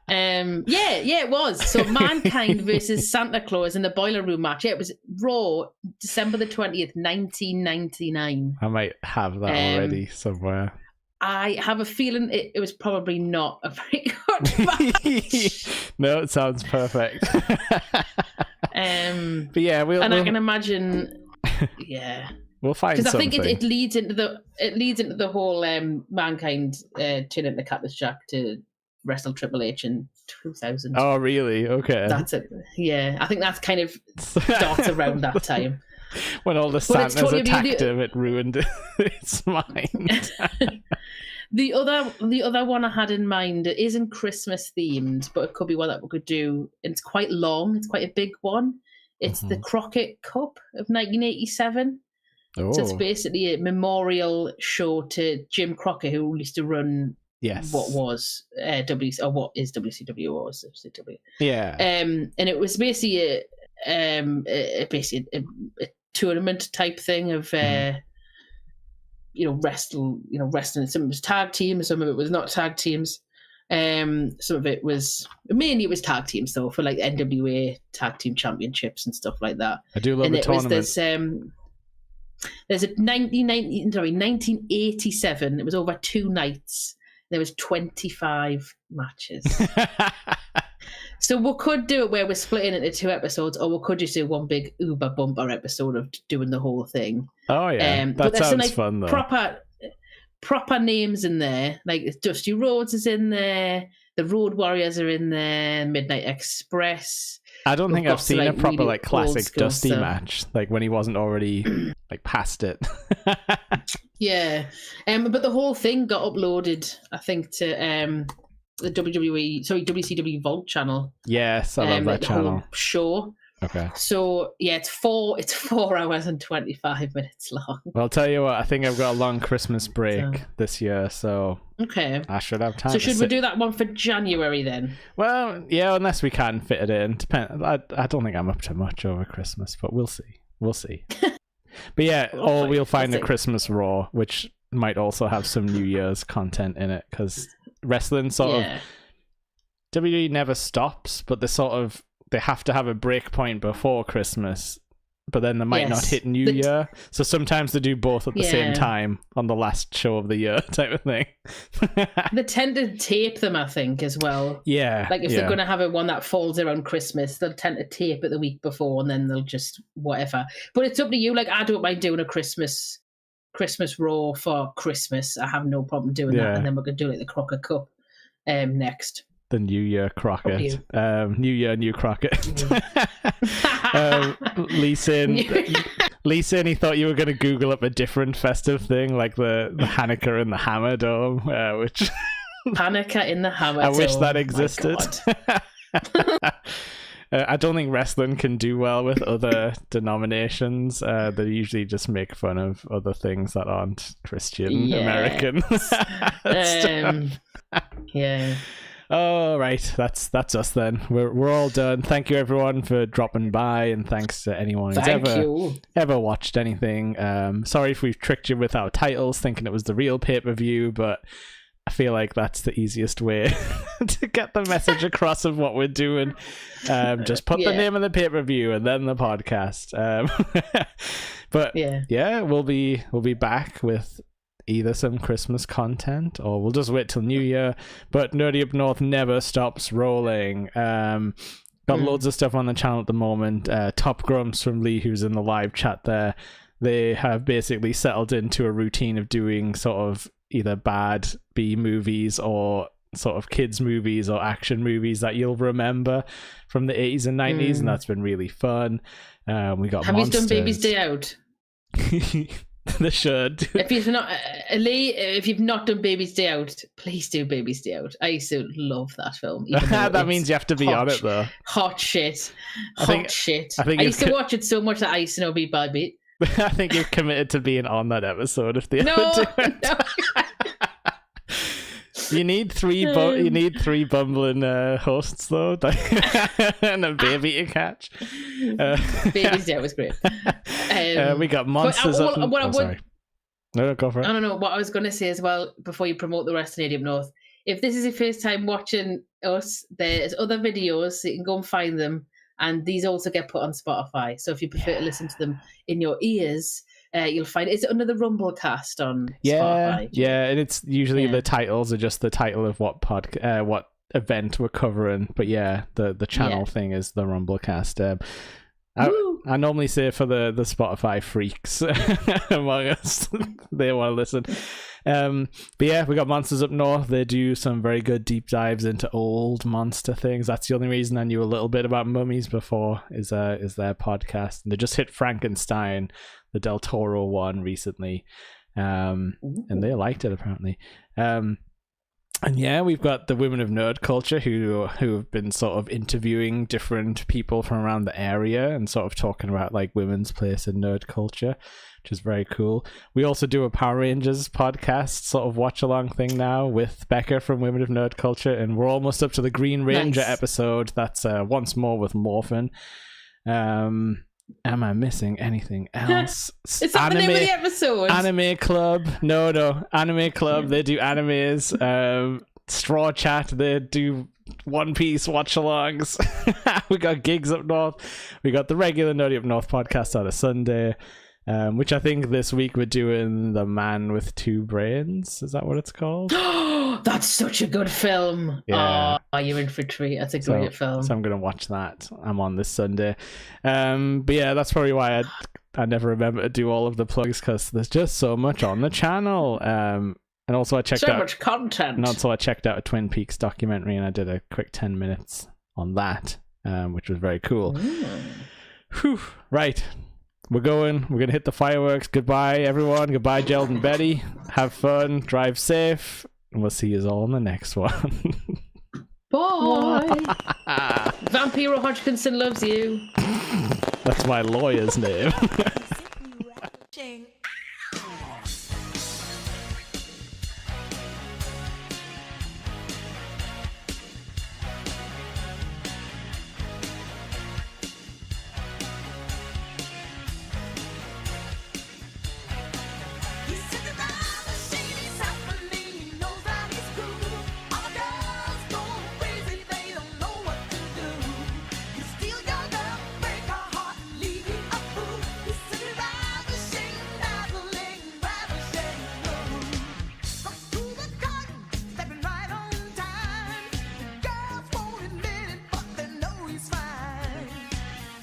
Yeah, it was. So Mankind versus Santa Claus in the boiler room match. Yeah, it was Raw, December the 20th, 1999. I might have that already somewhere. I have a feeling it was probably not a very good match. No, it sounds perfect. But yeah, we'll I can imagine. Yeah. We'll find because I something. think it leads into the whole Mankind turn into Cactus Jack to wrestle Triple H in 2000. Oh, really? Okay. That's it. Yeah, I think that's kind of starts around that time. When all the Santas totally attacked him, it ruined its mind. The other one I had in mind isn't Christmas themed, but it could be one that we could do. And it's quite long. It's quite a big one. It's the Crockett Cup of 1987. Oh. So it's basically a memorial show to Jim Crockett, who used to run what was what is WCW or was WCW. Yeah. And it was basically a tournament type thing of wrestling. Some of it was tag teams, some of it was not tag teams. Some of it was mainly tag teams though, for like NWA tag team championships and stuff like that. I do love the tournament. There's a 1987. It was over 2 nights. There was 25 matches. So we could do it where we're splitting it into 2 episodes, or we could just do one big Uber bumper episode of doing the whole thing. Oh yeah, but that sounds some, fun though. Proper names in there, like Dusty Rhodes is in there, the Road Warriors are in there, Midnight Express. I don't think I've seen a proper really like classic Dusty stuff. match, like when he wasn't already like past it. Yeah, but the whole thing got uploaded, I think, to the WCW Vault channel. Yes, I love that the channel. whole show. Okay. So yeah, it's 4 hours and 25 minutes long. Well, I'll tell you what, I think I've got a long Christmas break this year, so okay, I should have time. So should we do that one for January then? Well, yeah, unless we can fit it in. I don't think I'm up to much over Christmas, but we'll see. But yeah, or we'll find a Christmas Raw, which might also have some New Year's content in it, because wrestling sort of WWE never stops, but they have to have a break point before Christmas, but then they might not hit New Year. So sometimes they do both at the same time on the last show of the year type of thing. They tend to tape them, I think, as well. Yeah. Like if they're going to have one that falls around Christmas, they'll tend to tape it the week before and then they'll just whatever. But it's up to you. Like I don't mind doing a Christmas Raw for Christmas. I have no problem doing that. And then we're going to do like the Crockett Cup next. The New Year Crockett. New Year, New Crockett. Lisa, and he thought you were going to Google up a different festive thing, like the Hanukkah in the Hammer Dome, which... Hanukkah in the Hammer Dome. I wish that existed. I don't think wrestling can do well with other denominations. They usually just make fun of other things that aren't Christian American. Yeah. All right, that's us then. We're all done. Thank you everyone for dropping by, and thanks to anyone who's ever watched anything. Sorry if we've tricked you with our titles, thinking it was the real pay-per-view, but I feel like that's the easiest way to get the message across of what we're doing. Just put the name of the pay-per-view and then the podcast. But we'll be back with either some Christmas content or we'll just wait till New Year. But Nerdy Up North never stops rolling. Got loads of stuff on the channel at the moment. Top Grumps from Lee, who's in the live chat there, they have basically settled into a routine of doing sort of either bad B movies or sort of kids movies or action movies that you'll remember from the 80s and 90s, and that's been really fun. We got Have Monsters. you done Baby's Day Out? They should. If you've not, Lee, if you've not done Baby's Day Out, please do Baby's Day Out. I used to love that film. That means you have to be on it though. Hot shit. Shit. I used to watch it so much that I used to know beat by beat. I think you're committed to being on that episode if they ever do it. No. You need three bumbling hosts though, and a baby to catch. Baby's Day was great. We got Monsters up. Sorry. No, go for it. I don't know what I was going to say as well before you promote the rest of Native North. If this is your first time watching us, there's other videos, so you can go and find them. And these also get put on Spotify. So if you prefer to listen to them in your ears, you'll find it's under the Rumblecast on Spotify. Yeah, and it's usually the titles are just the title of what what event we're covering. But yeah, the channel thing is the Rumblecast. I normally say for the Spotify freaks among us, they want to listen. But yeah, we got Monsters Up North. They do some very good deep dives into old monster things. That's the only reason I knew a little bit about mummies before is their podcast. And they just hit Frankenstein, the Del Toro one, recently, and they liked it apparently. And yeah, we've got the Women of Nerd Culture who have been sort of interviewing different people from around the area and sort of talking about like women's place in nerd culture, which is very cool. We also do a Power Rangers podcast sort of watch along thing now with Becca from Women of Nerd Culture, and we're almost up to the Green Ranger episode. That's once more with Morphin. Am I missing anything else? It's not the name of the episode. Anime Club. No. Anime Club. They do animes. Straw Chat. They do One Piece watch-alongs. We got Gigs Up North. We got the regular Nerdy Up North podcast on a Sunday. Which I think this week we're doing The Man with Two Brains. Is that what it's called? That's such a good film. Yeah. Oh, you're in for a treat. That's a great film. So I'm going to watch that. I'm on this Sunday. But yeah, that's probably why I never remember to do all of the plugs, because there's just so much on the channel. And also I checked out... So much content. And also I checked out a Twin Peaks documentary, and I did a quick 10 minutes on that, which was very cool. Whew. Right. We're going to hit the fireworks. Goodbye, everyone. Goodbye, Gerald and Betty. Have fun. Drive safe. And we'll see you all in the next one. Bye. Vampiro Hodgkinson loves you. That's my lawyer's name.